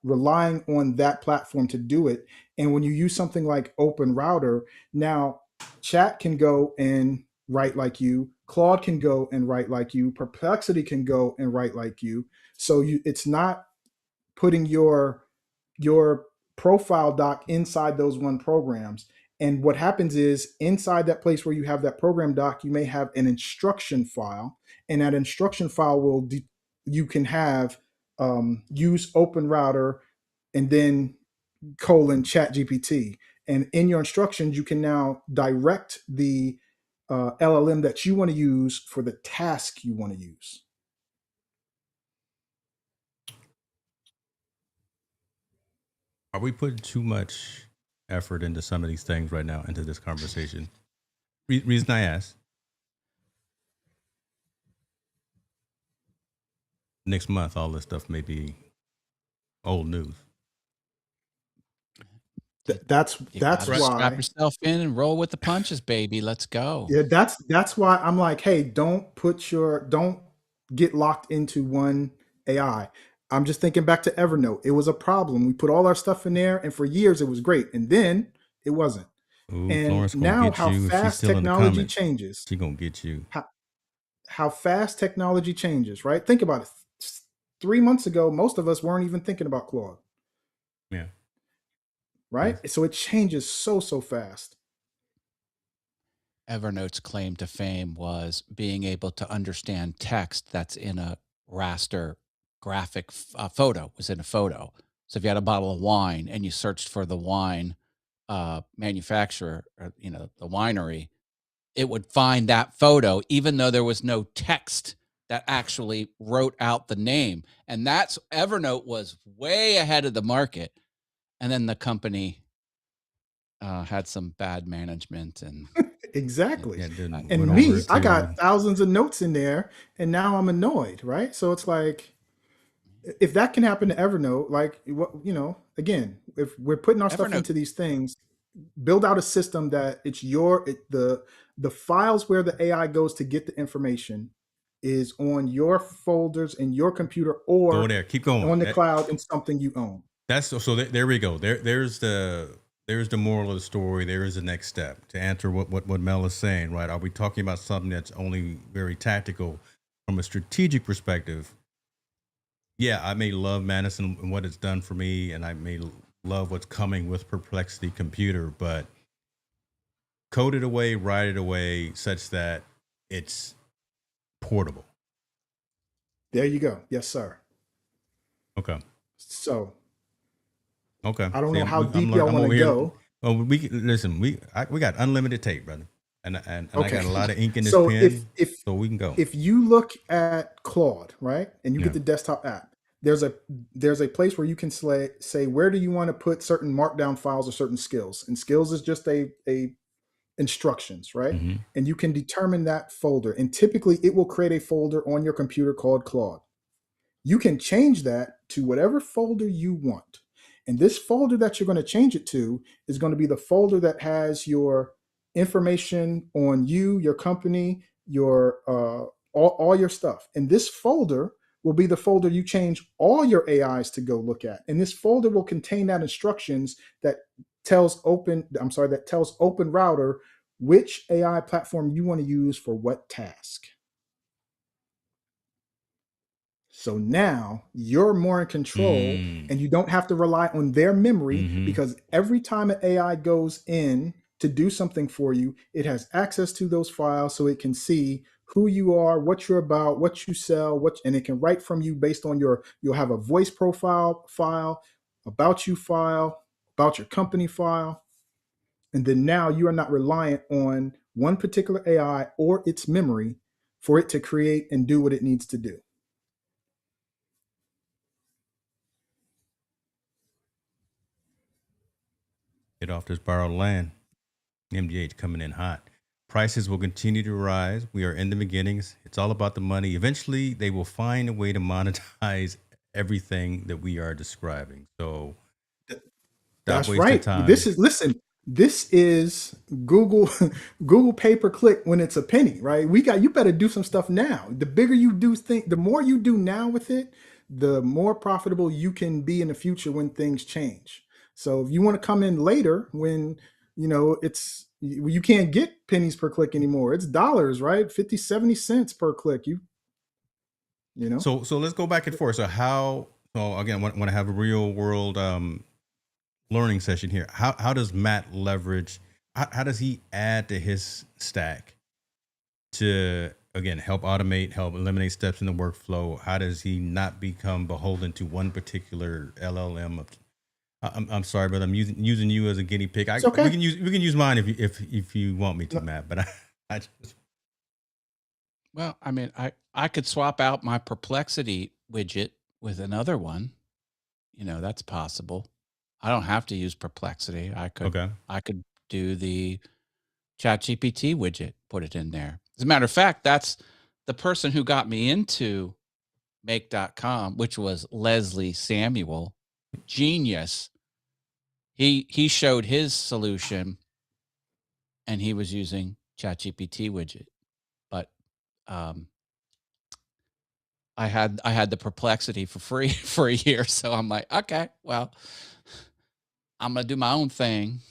relying on that platform to do it. And when you use something like OpenRouter, now Chat can go and write like you, Claude can go and write like you, Perplexity can go and write like you. So it's not putting your profile doc inside those one programs. And what happens is inside that place where you have that program doc, you may have an instruction file, and that instruction file you can have use OpenRouter and then colon ChatGPT. And in your instructions, you can now direct the LLM that you want to use for the task you want to use. Are we putting too much effort into some of these things right now into this conversation? Reason I ask, next month all this stuff may be old news. That's You gotta strap why. yourself in and roll with the punches, baby. Let's go. Yeah, that's why I'm like, hey, don't get locked into one AI. I'm just thinking back to Evernote. It was a problem. We put all our stuff in there, and for years it was great, and then it wasn't. Ooh, And Florence gonna now, get how you if she's fast still in the technology comments. changes, She gonna get you. how fast technology changes, right? Think about it. 3 months ago, most of us weren't even thinking about Claude, Yeah. right? Yes. So it changes so fast. Evernote's claim to fame was being able to understand text that's in a raster graphic photo, was in a photo. So if you had a bottle of wine and you searched for the wine manufacturer, or, the winery, it would find that photo, even though there was no text that actually wrote out the name. And that's Evernote was way ahead of the market. And then the company had some bad management and Exactly. Yeah. Then And went over me, I to. got thousands of notes in there, and now I'm annoyed, right? So it's like, if that can happen to Evernote, like, again, if we're putting our stuff Evernote. into these things, build out a system that the files where the AI goes to get the information is on your folders in your computer Go or there. Keep going. on the cloud in something you own. That's so. There we go. There's the moral of the story. There is the next step to answer what Mel is saying. Right? Are we talking about something that's only very tactical from a strategic perspective? Yeah, I may love Manus and what it's done for me, and I may love what's coming with Perplexity Computer, but code it away, write it away, such that it's portable. There you go. Yes, sir. Okay. So Okay. I don't See, know how I'm deep learning. y'all I'm want to over here. go. Oh, listen. We got unlimited tape, brother, and I Okay. got a lot of ink in this So if pen, if so we can go. if you look at Claude, right, and you Yeah. get the desktop app, there's a place where you can say where do you want to put certain markdown files or certain skills, and skills is just a instructions, right? Mm-hmm. And you can determine that folder, and typically it will create a folder on your computer called Claude. You can change that to whatever folder you want. And this folder that you're going to change it to is going to be the folder that has your information on you, your company, your all your stuff. And this folder will be the folder you change all your AIs to go look at. And this folder will contain that instructions that tells OpenRouter which AI platform you want to use for what task. So now you're more in control and you don't have to rely on their memory, Mm-hmm. because every time an AI goes in to do something for you, it has access to those files so it can see who you are, what you're about, what you sell, and it can write from you based on you'll have a voice profile file, about you file, about your company file. And then now you are not reliant on one particular AI or its memory for it to create and do what it needs to do. Get off this borrowed land. MGH coming in hot. Prices will continue to rise. We are in the beginnings. It's all about the money. Eventually, they will find a way to monetize everything that we are describing. So stop That's wasting right. time. This is Google Google pay per click when it's a penny, right? You better do some stuff now. The bigger you do the more you do now with it, the more profitable you can be in the future when things change. So if you want to come in later when you can't get pennies per click anymore. It's dollars, right? 50, 70 cents per click. You know. So let's go back and forth. So again, want to have a real world learning session here. How does Matt leverage? How does he add to his stack to again help automate, help eliminate steps in the workflow? How does he not become beholden to one particular LLM? I'm sorry, but I'm using you as a guinea pig. It's okay. We can use mine if you want me to, Matt. But I just Well, I mean, I could swap out my Perplexity widget with another one. That's possible. I don't have to use Perplexity. I could do the ChatGPT widget, put it in there. As a matter of fact, that's the person who got me into make.com, which was Leslie Samuel. Genius. He showed his solution and he was using ChatGPT widget. But I had the Perplexity for free for a year, so I'm like, okay, well, I'm gonna do my own thing.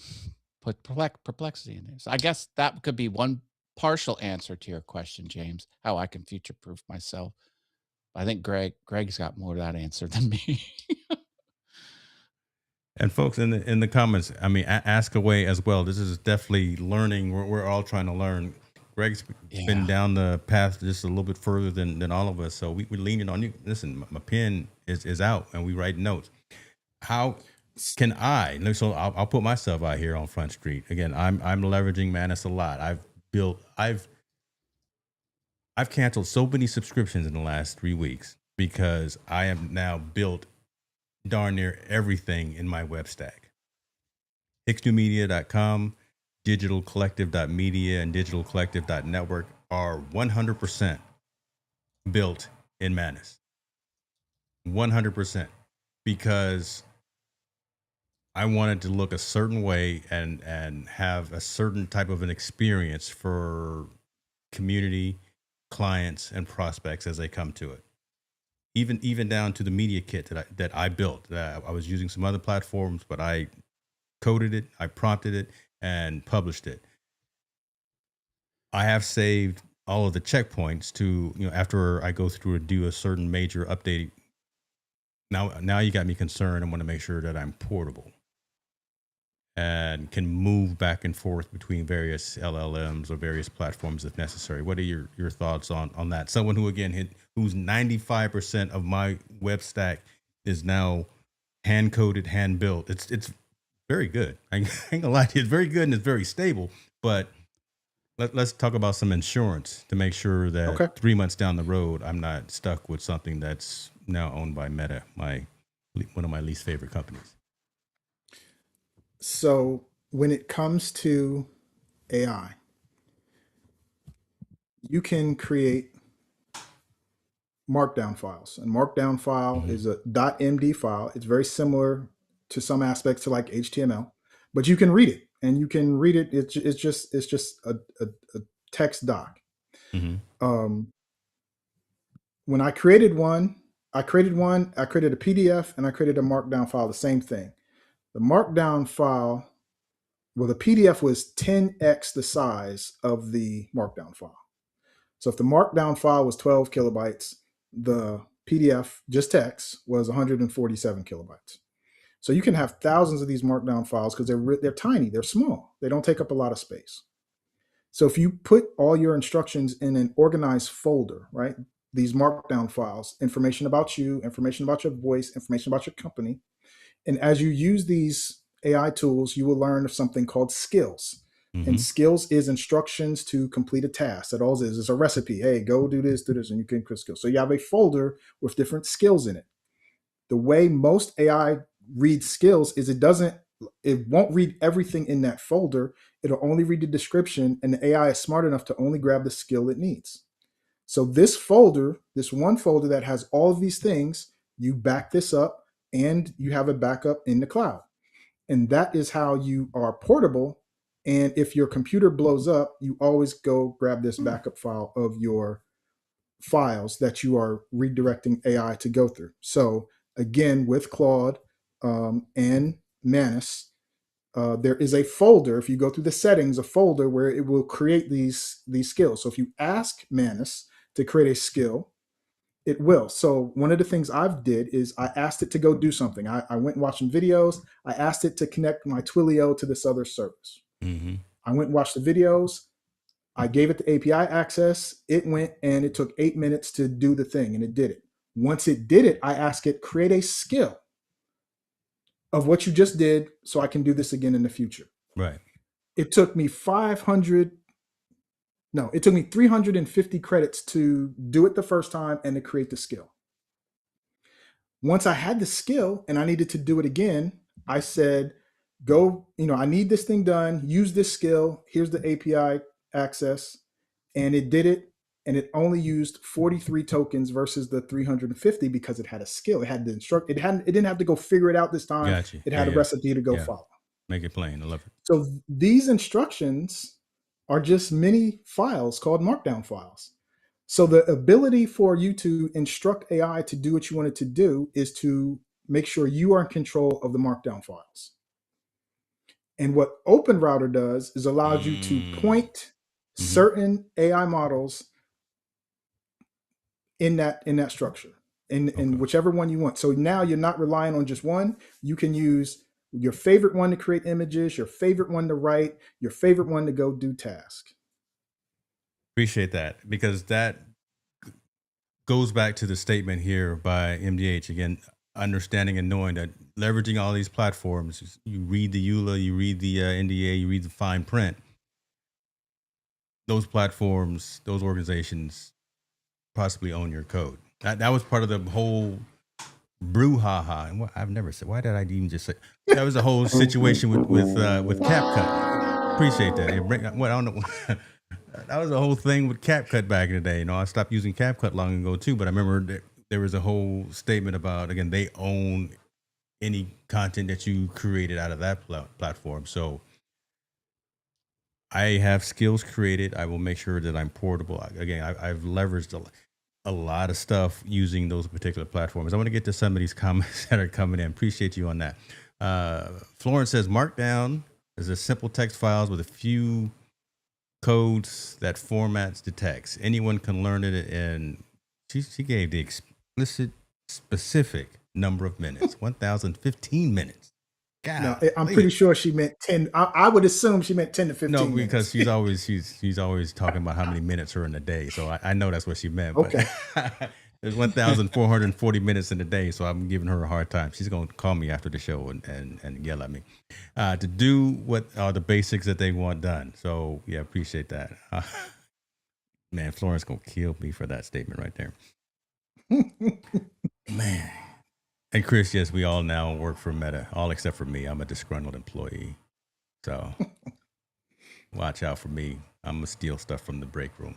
Put Perplexity in there. So I guess that could be one partial answer to your question, James. How I can future proof myself. I think Greg's got more of that answer than me. and folks in the comments, I mean, ask away as well. This is definitely learning. We're all trying to learn. Greg's been down the path just a little bit further than all of us, so we're leaning on you. Listen, my pen is out, and we write notes. How can I? So I'll put myself out here on Front Street again. I'm leveraging Manus a lot. I've canceled so many subscriptions in the last 3 weeks because I have now built darn near everything in my web stack. HicksNewMedia.com, DigitalCollective.media, and DigitalCollective.network are 100% built in Manus. 100%. Because I wanted to look a certain way and have a certain type of an experience for community, clients, and prospects as they come to it. Even down to the media kit that I built. I was using some other platforms, but I coded it, I prompted it, and published it. I have saved all of the checkpoints to after I go through and do a certain major update. Now you got me concerned. I want to make sure that I'm portable and can move back and forth between various LLMs or various platforms if necessary. What are your thoughts on that? Someone who again who's 95% of my web stack is now hand coded, hand built. It's very good. I ain't gonna lie to you, it's very good and it's very stable. But let's talk about some insurance to make sure that 3 months down the road I'm not stuck with something that's now owned by Meta, one of my least favorite companies. So when it comes to AI, you can create Markdown files. And Markdown file is a .md file. It's very similar to some aspects to like HTML, but you can read it, and you can read it. It's just a text doc. When I created a PDF, and I created a Markdown file. The same thing. The Markdown file. Well, the PDF was 10x the size of the Markdown file. So if the Markdown file was 12 kilobytes, the PDF, just text, was 147 kilobytes. So you can have thousands of these Markdown files because they're tiny, they're small, they don't take up a lot of space. So if you put all your instructions in an organized folder, right? These Markdown files, information about you, information about your voice, information about your company, and as you use these AI tools, you will learn of something called skills. And Mm-hmm. skills is instructions to complete a task. That all is a recipe. Hey, go do this, and you can create skills. So you have a folder with different skills in it. The way most AI reads skills is it won't read everything in that folder. It'll only read the description, and the AI is smart enough to only grab the skill it needs. So this folder, this one folder that has all of these things, you back this up and you have a backup in the cloud. And that is how you are portable. And if your computer blows up, you always go grab this backup file of your files that you are redirecting AI to go through. So again, with Claude and Manus, there is a folder. If you go through the settings, a folder where it will create these skills. So if you ask Manus to create a skill, it will. So one of the things I've did is I asked it to go do something. I went and watched some videos. I asked it to connect my Twilio to this other service. Mm-hmm. I went and watched the videos. I gave it the API access. It went and it took 8 minutes to do the thing, and it did it. Once it did it, I asked it, create a skill of what you just did so I can do this again in the future. Right. It took me 350 credits to do it the first time and to create the skill. Once I had the skill and I needed to do it again, I said, go, I need this thing done, use this skill. Here's the API access. And it did it. And it only used 43 tokens versus the 350 because it had a skill. It had to instruct. It didn't have to go figure it out this time. Gotcha. It had a recipe to go follow. Make it plain. I love it. So these instructions are just mini files called Markdown files. So the ability for you to instruct AI to do what you want it to do is to make sure you are in control of the Markdown files. And what OpenRouter does is allows you to point certain AI models in that structure, in whichever one you want. So now you're not relying on just one. You can use your favorite one to create images, your favorite one to write, your favorite one to go do tasks. Appreciate that, because that goes back to the statement here by MDH again, understanding and knowing that leveraging all these platforms, you read the EULA, you read the NDA, you read the fine print. Those platforms, those organizations possibly own your code. That was part of the whole brouhaha. And I've never said, why did I even just say that? Was the whole situation with CapCut. Appreciate that. I don't know. That was the whole thing with CapCut back in the day. I stopped using CapCut long ago too, but I remember there was a whole statement about, again, they own any content that you created out of that platform. So I have skills created. I will make sure that I'm portable. Again, I've leveraged a lot of stuff using those particular platforms. I want to get to some of these comments that are coming in. Appreciate you on that. Florence says, Markdown is a simple text files with a few codes that formats the text. Anyone can learn it, and she gave the explicit, specific number of minutes, 1,015 minutes. God, no, I'm pretty sure she meant 10. I would assume she meant 10 to 15 No, because minutes. she's always talking about how many minutes are in a day. So I know that's what she meant. Okay. But there's 1,440 minutes in a day. So I'm giving her a hard time. She's going to call me after the show and yell at me to do what are the basics that they want done. So yeah, appreciate that. Man, Florence going to kill me for that statement right there. Man. And Chris, yes, we all now work for Meta, all except for me. I'm a disgruntled employee. So watch out for me. I'm going to steal stuff from the break room.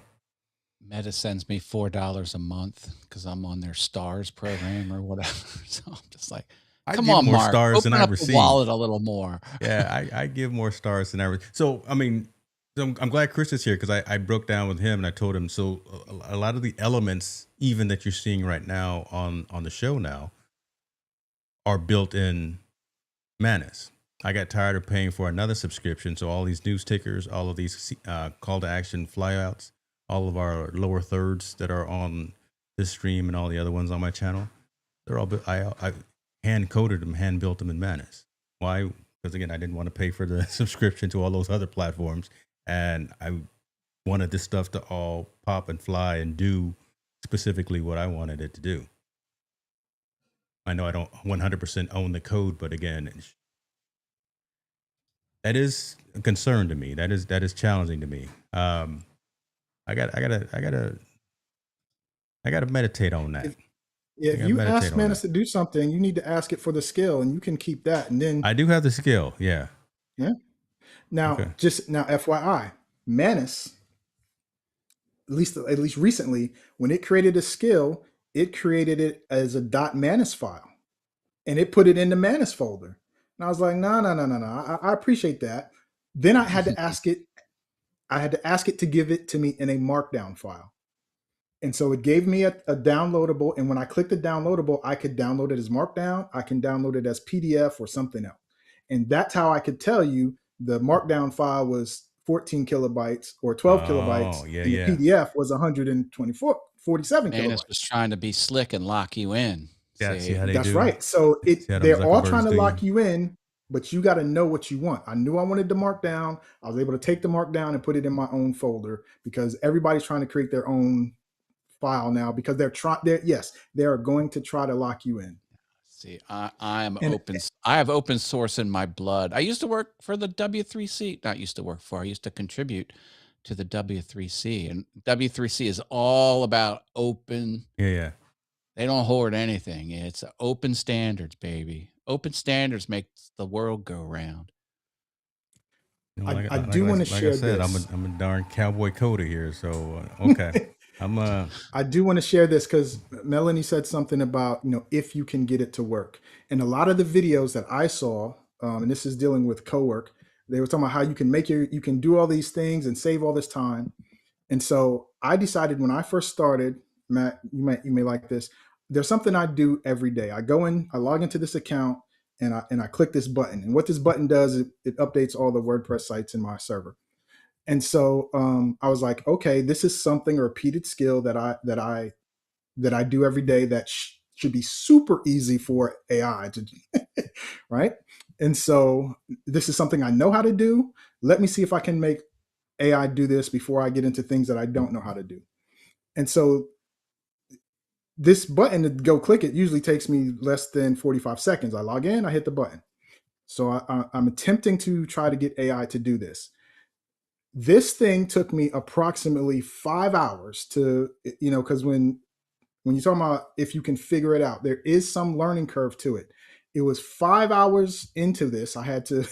Meta sends me $4 a month because I'm on their stars program or whatever. So I'm just like, come on, Mark, open up the wallet a little more. Yeah, I give more stars than I receive. So, I mean, I'm glad Chris is here because I broke down with him and I told him, so a lot of the elements, even that you're seeing right now on the show now, are built in Manus. I got tired of paying for another subscription. So all these news tickers, all of these call to action flyouts, all of our lower thirds that are on this stream and all the other ones on my channel, they're all, I hand coded them, hand built them in Manus. Why? Because again, I didn't want to pay for the subscription to all those other platforms. And I wanted this stuff to all pop and fly and do specifically what I wanted it to do. I know I don't 100% own the code, but again, that is a concern to me. That is challenging to me. I gotta meditate on that. If yeah, I if gotta you meditate ask on that. Manus to do something, you need to ask it for the skill, and you can keep that. And then I do have the skill. Yeah. yeah. Now, Okay. just now, FYI, Manus, at least recently, when it created a skill, it created it as a .manus file, and it put it in the Manus folder. And I was like, no, no, no, no, no. I appreciate that. Then I had to ask it. I had to ask it to give it to me in a Markdown file. And so it gave me a downloadable. And when I clicked the downloadable, I could download it as Markdown. I can download it as PDF or something else. And that's how I could tell you the Markdown file was 14 kilobytes or 12 kilobytes, Oh, yeah, and the yeah. PDF was 47 Manus was kilobytes. trying to be slick and lock you in. Yeah. See See, how they That's do. right. So See how them they're all trying Zuckerbergs to do you. lock you in, but you got to know what you want. I knew I wanted the Markdown. I was able to take the Markdown and put it in my own folder because everybody's trying to create their own file now because they are going to try to lock you in. see, I am And open. I have open source in my blood. I used to work for the W3C. Not used to work for. I used to contribute to the W3C, and W3C is all about open. Yeah, yeah. They don't hoard anything. It's open standards, baby. Open standards makes the world go round. You know, I do want to like I share said, this. I'm a darn cowboy coder here. So okay, I'm I do want to share this because Melanie said something about, if you can get it to work. And a lot of the videos that I saw, and this is dealing with co-work, they were talking about how you can do all these things and save all this time. And so I decided when I first started, Matt, you may like this. There's something I do every day. I log into this account, and I click this button. And what this button does, it updates all the WordPress sites in my server. And so I was like, okay, this is something, a repeated skill that I do every day that should be super easy for AI to do, right? And so this is something I know how to do. Let me see if I can make AI do this before I get into things that I don't know how to do. And so this button to go click it usually takes me less than 45 seconds. I log in, I hit the button. So I'm attempting to try to get AI to do this. This thing took me approximately 5 hours to, because when you're talking about if you can figure it out, there is some learning curve to it. It was 5 hours into this. I had to,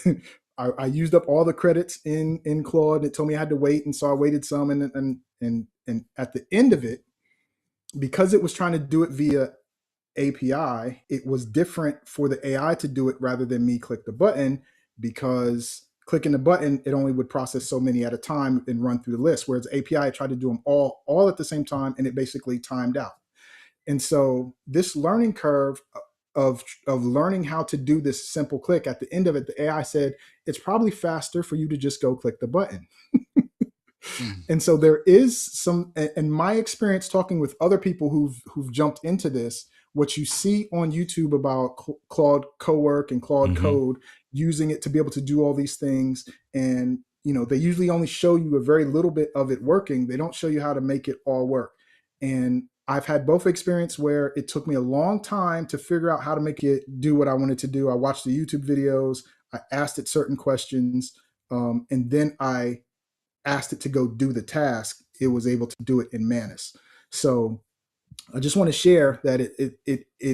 I used up all the credits in Claude. It told me I had to wait, and so I waited some, and at the end of it, because it was trying to do it via API, it was different for the AI to do it rather than me click the button, because clicking the button, it only would process so many at a time and run through the list. Whereas API, I tried to do them all at the same time, and it basically timed out. And so this learning curve of learning how to do this simple click, at the end of it, the AI said it's probably faster for you to just go click the button. Mm. And so there is some, in my experience talking with other people who've jumped into this, what you see on YouTube about Claude Cowork and Claude Code, using it to be able to do all these things, and they usually only show you a very little bit of it working. They don't show you how to make it all work. And I've had both experience where it took me a long time to figure out how to make it do what I wanted to do. I watched the YouTube videos, I asked it certain questions, and then I asked it to go do the task. It was able to do it in Manus. So I just want to share that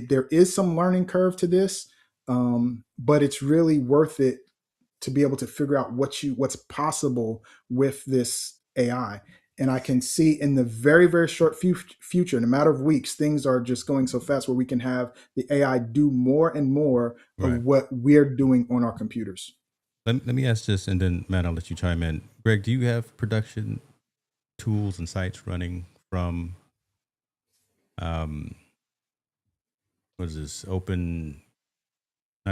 there is some learning curve to this, but it's really worth it to be able to figure out what's possible with this AI. And I can see in the very, very short future, in a matter of weeks, things are just going so fast where we can have the AI do more and more of right. what we're doing on our computers. Let me ask this, and then Matt, I'll let you chime in. Greg, do you have production tools and sites running from what is this, not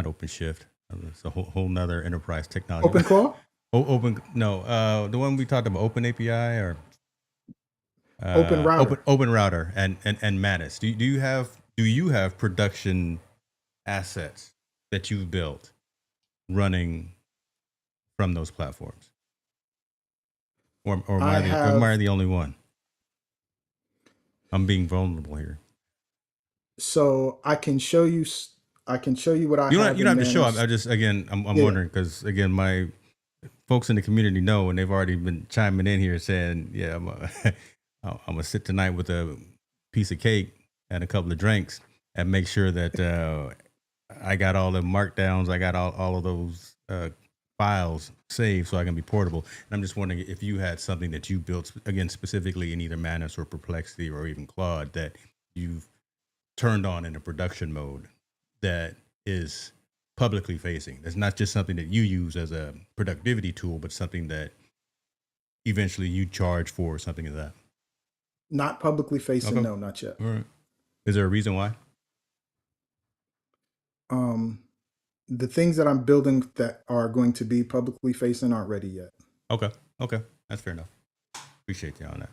OpenShift? It's a whole nother enterprise technology. OpenClaw? The one we talked about, Open API, or OpenRouter. OpenRouter and Manus. Do you have production assets that you've built running from those platforms, or am I the only one? I'm being vulnerable here. So I can show you what I have. You don't have to show. I'm wondering, because again, folks in the community know, and they've already been chiming in here saying, "Yeah, I'm gonna sit tonight with a piece of cake and a couple of drinks, and make sure that I got all the markdowns, I got all of those files saved, so I can be portable." And I'm just wondering if you had something that you built again specifically in either Manus or Perplexity or even Claude that you've turned on in a production mode that is publicly facing. That's not just something that you use as a productivity tool, but something that eventually you charge for, or something like that. Not publicly facing, Okay. no, not yet. All right. Is there a reason why? The things that I'm building that are going to be publicly facing aren't ready yet. Okay. That's fair enough. Appreciate you on that.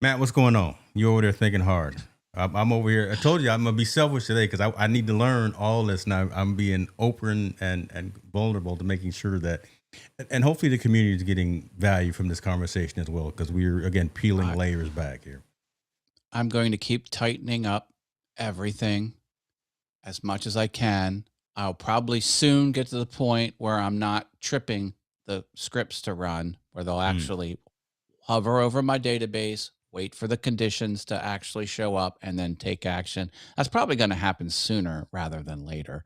Matt, what's going on? You over there thinking hard. I'm over here. I told you I'm gonna be selfish today because I need to learn all this. Now I'm being open and vulnerable to making sure that, and hopefully the community is getting value from this conversation as well, because we're again peeling layers back here. I'm going to keep tightening up everything as much as I can. I'll probably soon get to the point where I'm not tripping the scripts to run, where they'll actually hover over my database, wait for the conditions to actually show up, and then take action. That's probably going to happen sooner rather than later.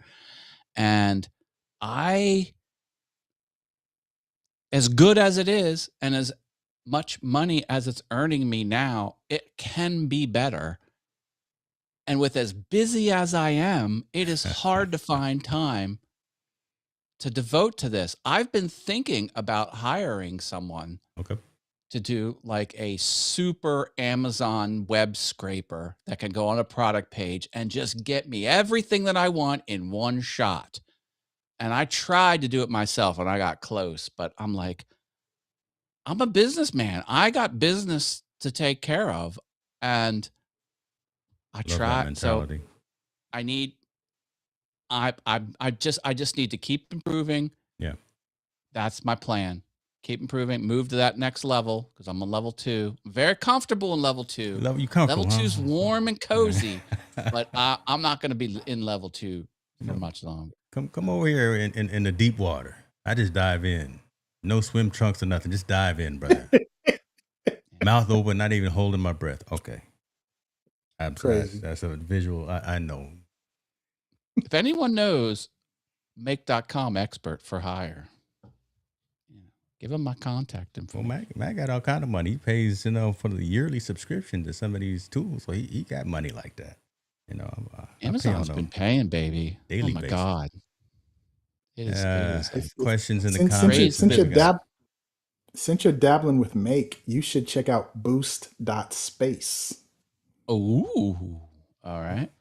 And as good as it is, and as much money as it's earning me now, it can be better. And with as busy as I am, it is hard to find time to devote to this. I've been thinking about hiring someone to do like a super Amazon web scraper that can go on a product page and just get me everything that I want in one shot. And I tried to do it myself and I got close, but I'm like, I'm a businessman. I got business to take care of. And I try. So I just need to keep improving. Yeah. That's my plan. Keep improving, move to that next level, because I'm on level 2. I'm very comfortable in level 2. Level 2 is warm and cozy, but I'm not going to be in level 2 for much longer. Come over here in the deep water. I just dive in. No swim trunks or nothing. Just dive in, brother. Mouth open, not even holding my breath. Okay. Crazy. That's a visual. I know. If anyone knows, make.com expert for hire. Give him my contact info. Well, Mac got all kind of money. He pays, for the yearly subscription to some of these tools. So he got money like that. Amazon's been paying, baby. Daily oh my basis. God. It is. Questions in the comments. Since you're dabbling with Make, you should check out Boost.space. Oh, all right.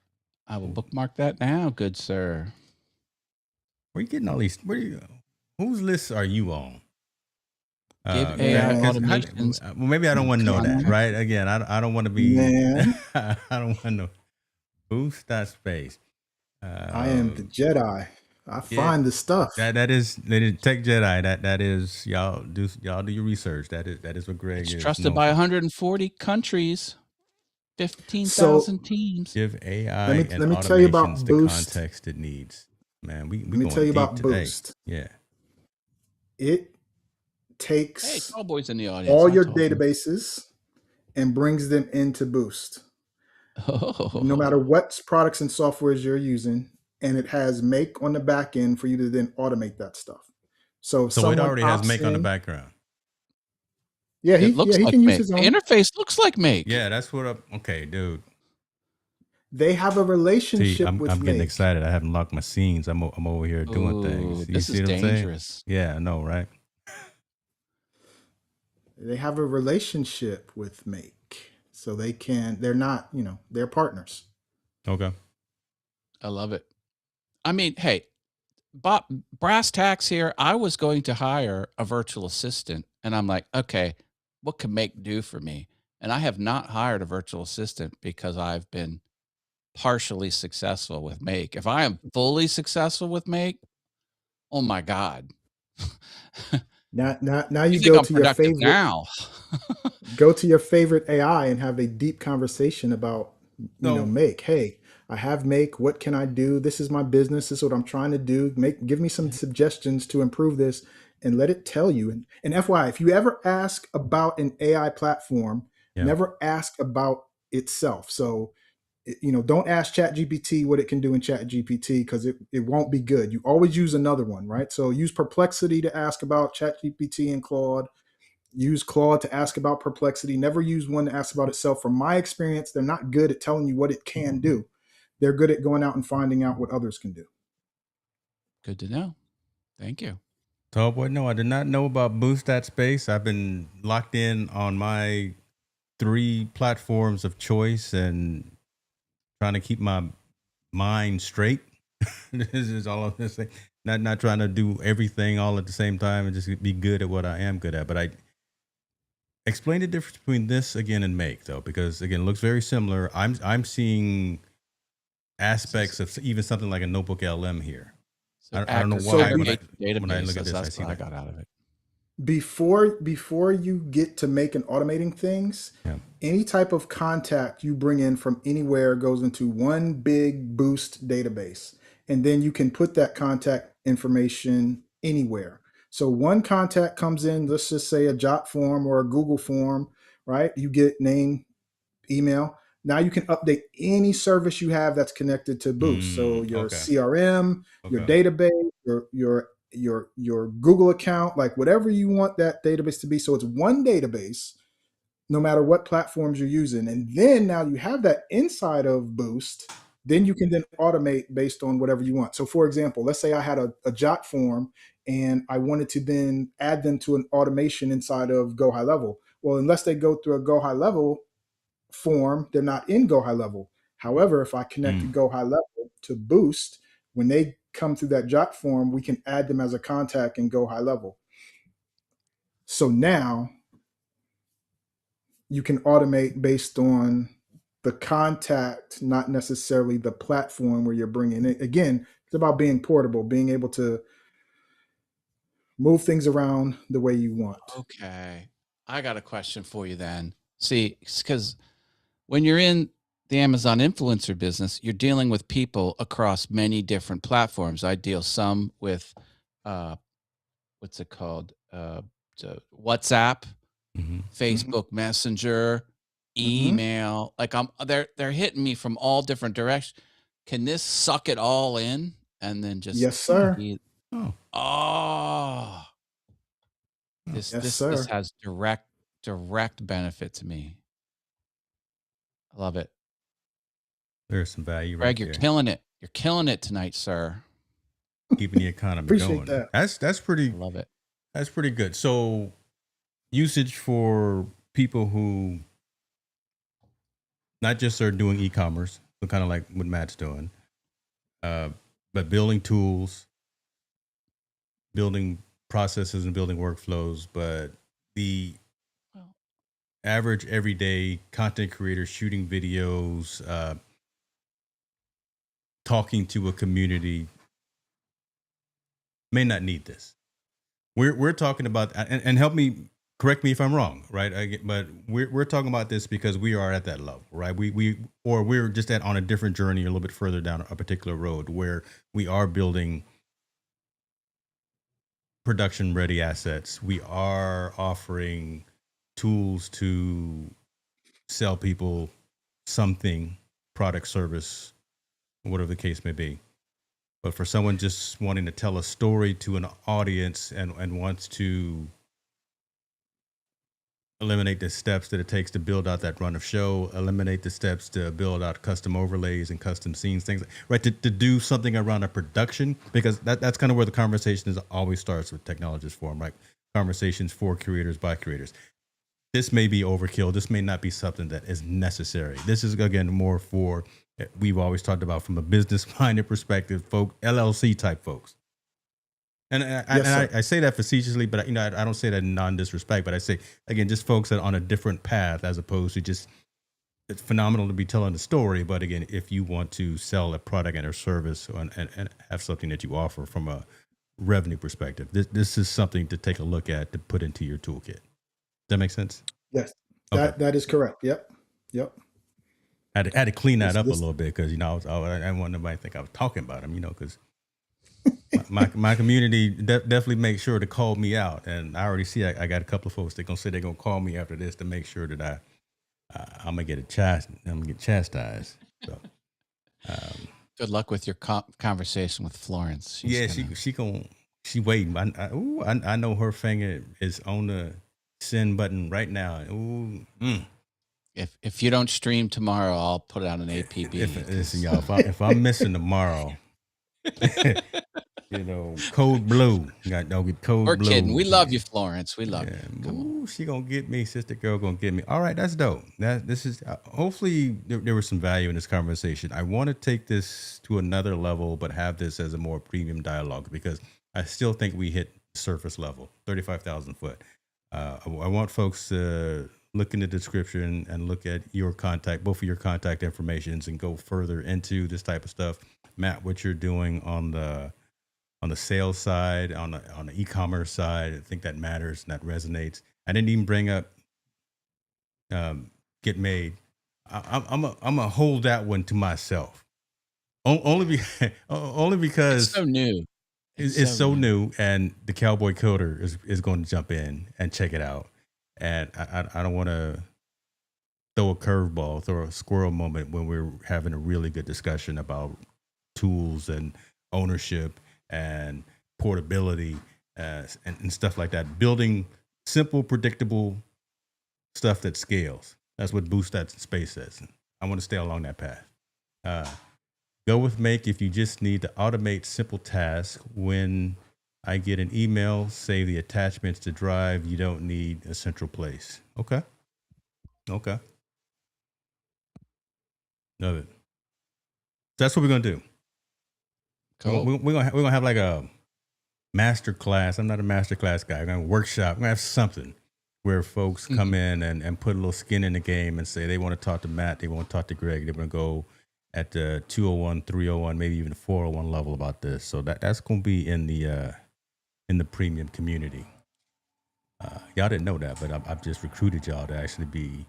I will bookmark that now, good sir. Where are you getting all these? Whose lists are you on? Give AI automations. Well, maybe I don't want to know that, right? Again, I don't want to be. I don't want to know. Boost.space. I am the Jedi. I find the stuff. That is Tech Jedi. That is y'all do your research. That is what Greg is. It's trusted by 140 countries, 15,000 teams. Give AI let me tell you about the Boost. context it needs. Man, we let me tell you about Boost. Yeah. It takes tall boys in the audience, all your databases and brings them into Boost. No matter what products and softwares you're using, and it has Make on the back end for you to then automate that stuff. So it already has Make on the background. Yeah, he can use his own. The interface looks like Make. Yeah, that's what okay, dude. They have a relationship with I'm getting Make. excited. I haven't locked my scenes. I'm over here doing things. This is dangerous. Yeah, I know, right? They have a relationship with Make. So they're not, they're partners. Okay. I love it. I mean, hey, brass tacks here. I was going to hire a virtual assistant and I'm like, okay, what can Make do for me? And I have not hired a virtual assistant because I've been partially successful with Make. If I am fully successful with Make, oh my God. Now you go to your favorite now. Go to your favorite AI and have a deep conversation about Make. Hey, I have Make. What can I do? This is my business. This is what I'm trying to do. Give me some Yeah. suggestions to improve this, and let it tell you. And FYI, if you ever ask about an AI platform, Yeah. never ask about itself. So, don't ask ChatGPT what it can do in ChatGPT, because it won't be good. You always use another one, right? So use Perplexity to ask about ChatGPT and Claude. Use Claude to ask about Perplexity. Never use one to ask about itself. From my experience, they're not good at telling you what it can do. They're good at going out and finding out what others can do. Good to know. Thank you. Tall boy, no, I did not know about Boost.space. I've been locked in on my 3 platforms of choice and trying to keep my mind straight. This is all I'm gonna say. Not trying to do everything all at the same time and just be good at what I am good at. But I explain the difference between this again and Make, though, because again, it looks very similar. I'm seeing aspects of even something like a notebook LM here. So I don't know So why be- when I database. look at this, I That's see what I that. got out of it. Before you get to Make and automating things, Yeah. any type of contact you bring in from anywhere goes into one big Boost database, and then you can put that contact information anywhere. So one contact comes in, let's just say a Jot form or a Google form, right? You get name, email. Now you can update any service you have that's connected to Boost. So your Okay. CRM, your Okay. database, your Google account, like whatever you want that database to be. So it's one database, no matter what platforms you're using. And then now you have that inside of Boost. Then you can then automate based on whatever you want. So for example, let's say I had a Jot form and I wanted to then add them to an automation inside of Go High Level. Well, unless they go through a Go High Level form, they're not in Go High Level. However, if I connect Go High Level to Boost, when they come through that Jot form, we can add them as a contact in Go High Level. So now you can automate based on the contact, not necessarily the platform where you're bringing it. Again, it's about being portable, being able to move things around the way you want. Okay. I got a question for you then. See, because when you're in the Amazon influencer business, you're dealing with people across many different platforms. I deal some with what's it called? WhatsApp, Facebook Messenger, email. Like they're hitting me from all different directions. Can this suck it all in and then just Yes, sir. oh Yes, this sir. has direct benefit to me. I love it. There's some value right Greg, you're there. killing it. You're killing it tonight, sir. Keeping the economy Appreciate going. that. That's pretty. I love it. That's pretty good. So, usage for people who not just are doing e-commerce, but kind of like what Matt's doing, but building tools, building processes, and building workflows. But the Well, average everyday content creator shooting videos, talking to a community may not need this. We're talking about and help me correct me if I'm wrong, right? But we're talking about this because we are at that level, right? We're just on a different journey, a little bit further down a particular road where we are building production ready assets. We are offering tools to sell people something, product, service, whatever the case may be. But for someone just wanting to tell a story to an audience and wants to eliminate the steps that it takes to build out that run of show, eliminate the steps to build out custom overlays and custom scenes, things right to do something around a production, because that's kind of where the conversation is always starts with Technologist Forum, right? Conversations for creators by creators. This may be overkill. This may not be something that is necessary. This is again more for we've always talked about from a business minded perspective, folk LLC type folks. And I say that facetiously, but I don't say that in non-disrespect. But I say again, just folks that are on a different path, as opposed to just it's phenomenal to be telling the story. But again, if you want to sell a product and a service and have something that you offer from a revenue perspective, this is something to take a look at to put into your toolkit. Does that make sense? Yes, Okay. that is correct. Yep. had to clean that This, up a this, little bit because I didn't want nobody to think I was talking about him, because my community definitely make sure to call me out, and I already see I got a couple of folks that gonna say they're gonna call me after this to make sure that I'm gonna get I'm gonna get chastised. So Good luck with your conversation with Florence. she waiting. I know her finger is on the send button right now. Ooh. If you don't stream tomorrow, I'll put out an APB. Listen, y'all, if I'm missing tomorrow, code blue. We're Code blue. kidding. We love you, Florence. We love you. Come on. Ooh, she gonna get me. Sister girl gonna get me. All right, that's dope. This is hopefully there was some value in this conversation. I want to take this to another level, but have this as a more premium dialogue because I still think we hit surface level, 35,000 foot. I want folks to look in the description and look at both of your contact informations, and go further into this type of stuff. Matt, what you're doing on the sales side, on the e-commerce side, I think that matters and that resonates. I didn't even bring up Get Made. I'm gonna hold that one to myself. Only because It's so new. It's so new, and the Cowboy Coder is going to jump in and check it out. And I don't want to throw a curveball, throw a squirrel moment when we're having a really good discussion about tools and ownership and portability and stuff like that. Building simple, predictable stuff that scales. That's what Boost.space says. I want to stay along that path. Go with Make if you just need to automate simple tasks. When I get an email, save the attachments to Drive. You don't need a central place. Okay. Love it. That's what we're gonna do. Cool. We're gonna have like a master class. I'm not a master class guy. We're gonna workshop. We're gonna have something where folks come in and put a little skin in the game and say they want to talk to Matt, they want to talk to Greg. They're gonna go at the 201, 301, maybe even 401 level about this. So that's gonna be in the premium community. Y'all didn't know that, but I've just recruited y'all to actually be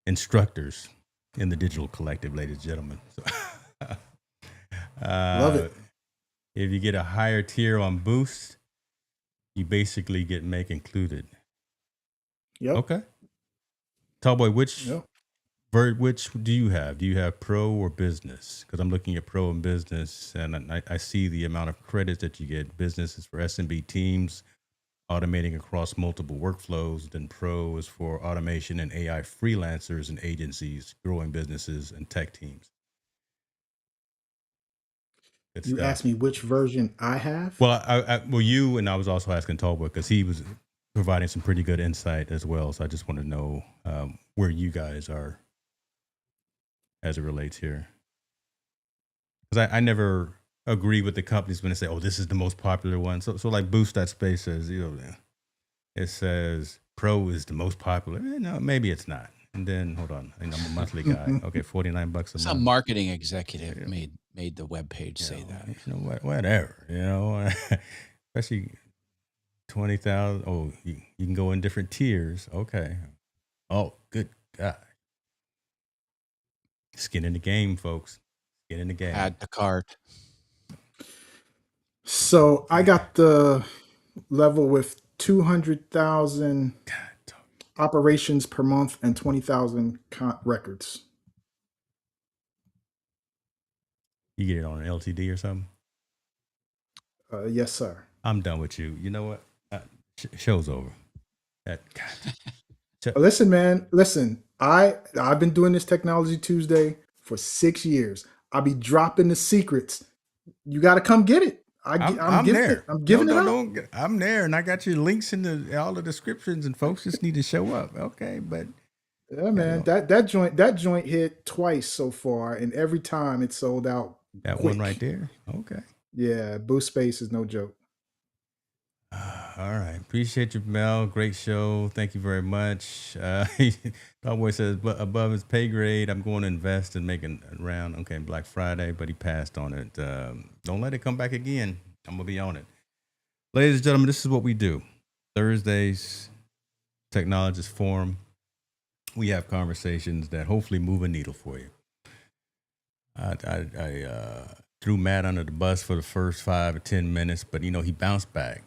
instructors in the digital collective, ladies and gentlemen. So, love it. If you get a higher tier on Boost, you basically get Make included. Yep. Okay. Tallboy, which do you have? Do you have Pro or Business? Because I'm looking at Pro and Business, and I see the amount of credits that you get. Business is for SMB teams, automating across multiple workflows. Then Pro is for automation and AI freelancers and agencies, growing businesses and tech teams. You asked me which version I have? Well, you, and I was also asking Tallboy because he was providing some pretty good insight as well. So I just want to know where you guys are as it relates here. Because I never agree with the companies when they say, "Oh, this is the most popular one." So like Boost.space says, it says Pro is the most popular. No, maybe it's not. And then hold on, I'm a monthly guy. Okay, $49 a month. Some marketing executive made the webpage say that. Whatever. Especially 20,000. Oh, you can go in different tiers. Okay. Oh, good God. Skin in the game, folks. Skin in the game. Add to cart. So I got the level with 200,000 operations per month and 20,000 records. You get it on an LTD or something? Yes, sir. I'm done with you. You know what? Show's over. Listen, man. Listen, I've been doing this Technology Tuesday for 6 years. I'll be dropping the secrets. You got to come get it. I'm giving there. It. I'm giving it up. I'm there, and I got your links in all the descriptions, and folks just need to show up. Okay, but yeah, man, that joint hit twice so far, and every time it sold out. That quick. One right there. Okay. Yeah, Boost.space is no joke. All right. Appreciate you, Mel. Great show. Thank you very much. Cowboy says, but above his pay grade, I'm going to invest and make a round. Okay, Black Friday, but he passed on it. Don't let it come back again. I'm going to be on it. Ladies and gentlemen, this is what we do. Thursdays, Technologist Forum. We have conversations that hopefully move a needle for you. I threw Matt under the bus for the first 5 or 10 minutes, but he bounced back.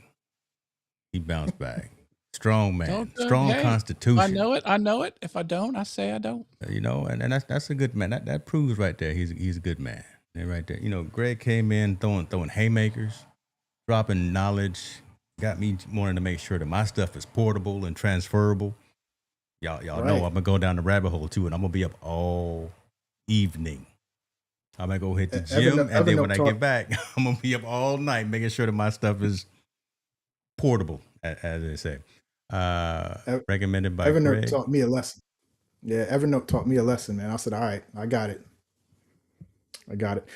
He bounced back. Strong man, strong Hey, if I constitution. know it, I know it. If I don't, I say I don't. And that's a good man. That proves right there. He's a good man. And right there, Greg came in throwing haymakers, dropping knowledge, got me wanting to make sure that my stuff is portable and transferable. Y'all know I'm gonna go down the rabbit hole too, and I'm gonna be up all evening. I'm gonna go hit the gym, and then when I get back, I'm gonna be up all night making sure that my stuff is portable, as they say. Recommended by Evernote Greg. taught me a lesson. Yeah, Evernote taught me a lesson, man. I said, all right, I got it.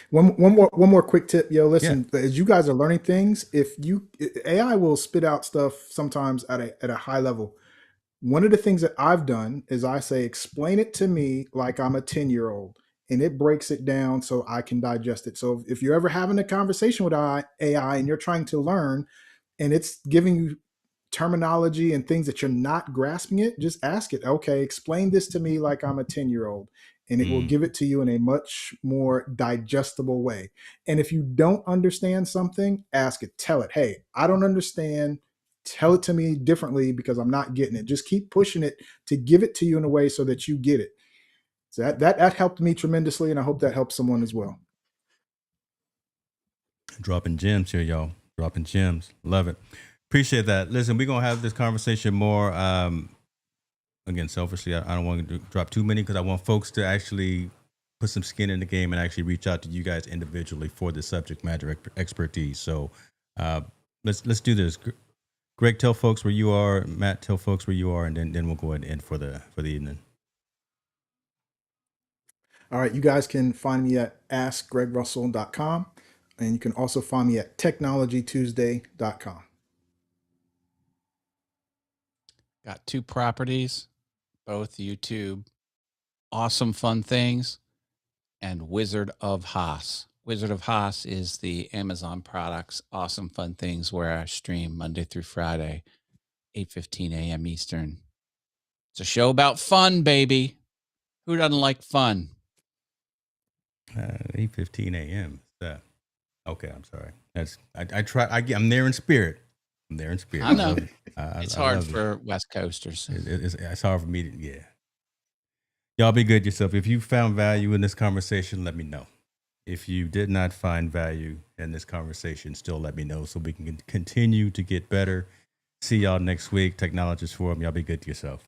One more quick tip, yo. Listen, as you guys are learning things, AI will spit out stuff sometimes at a high level. One of the things that I've done is I say, explain it to me like I'm a 10-year-old, and it breaks it down so I can digest it. So if you're ever having a conversation with AI and you're trying to learn and it's giving you terminology and things that you're not grasping it, just ask it, okay, explain this to me like I'm a 10-year-old. And it will give it to you in a much more digestible way. And if you don't understand something, ask it, tell it, hey, I don't understand. Tell it to me differently because I'm not getting it. Just keep pushing it to give it to you in a way so that you get it. So that helped me tremendously, and I hope that helps someone as well. Dropping gems here, y'all. Dropping gems. Love it. Appreciate that. Listen, we're going to have this conversation more. Again, selfishly, I don't want to drop too many because I want folks to actually put some skin in the game and actually reach out to you guys individually for the subject matter expertise. So let's do this. Greg, tell folks where you are. Matt, tell folks where you are, and then we'll go ahead and end for the evening. All right, you guys can find me at askgregrussell.com, and you can also find me at technologytuesday.com. Got 2 properties, both YouTube, Awesome Fun Things, and Wizard of Haas. Wizard of Haas is the Amazon products, Awesome Fun Things, where I stream Monday through Friday, 8:15 a.m. Eastern. It's a show about fun, baby. Who doesn't like fun? 8:15 a.m. Okay, I'm sorry. I try. I'm there in spirit. I know. It's hard for West Coasters. It's hard for me to, yeah. Y'all be good yourself. If you found value in this conversation, let me know. If you did not find value in this conversation, still let me know so we can continue to get better. See y'all next week. Technologist Forum. Y'all be good to yourself.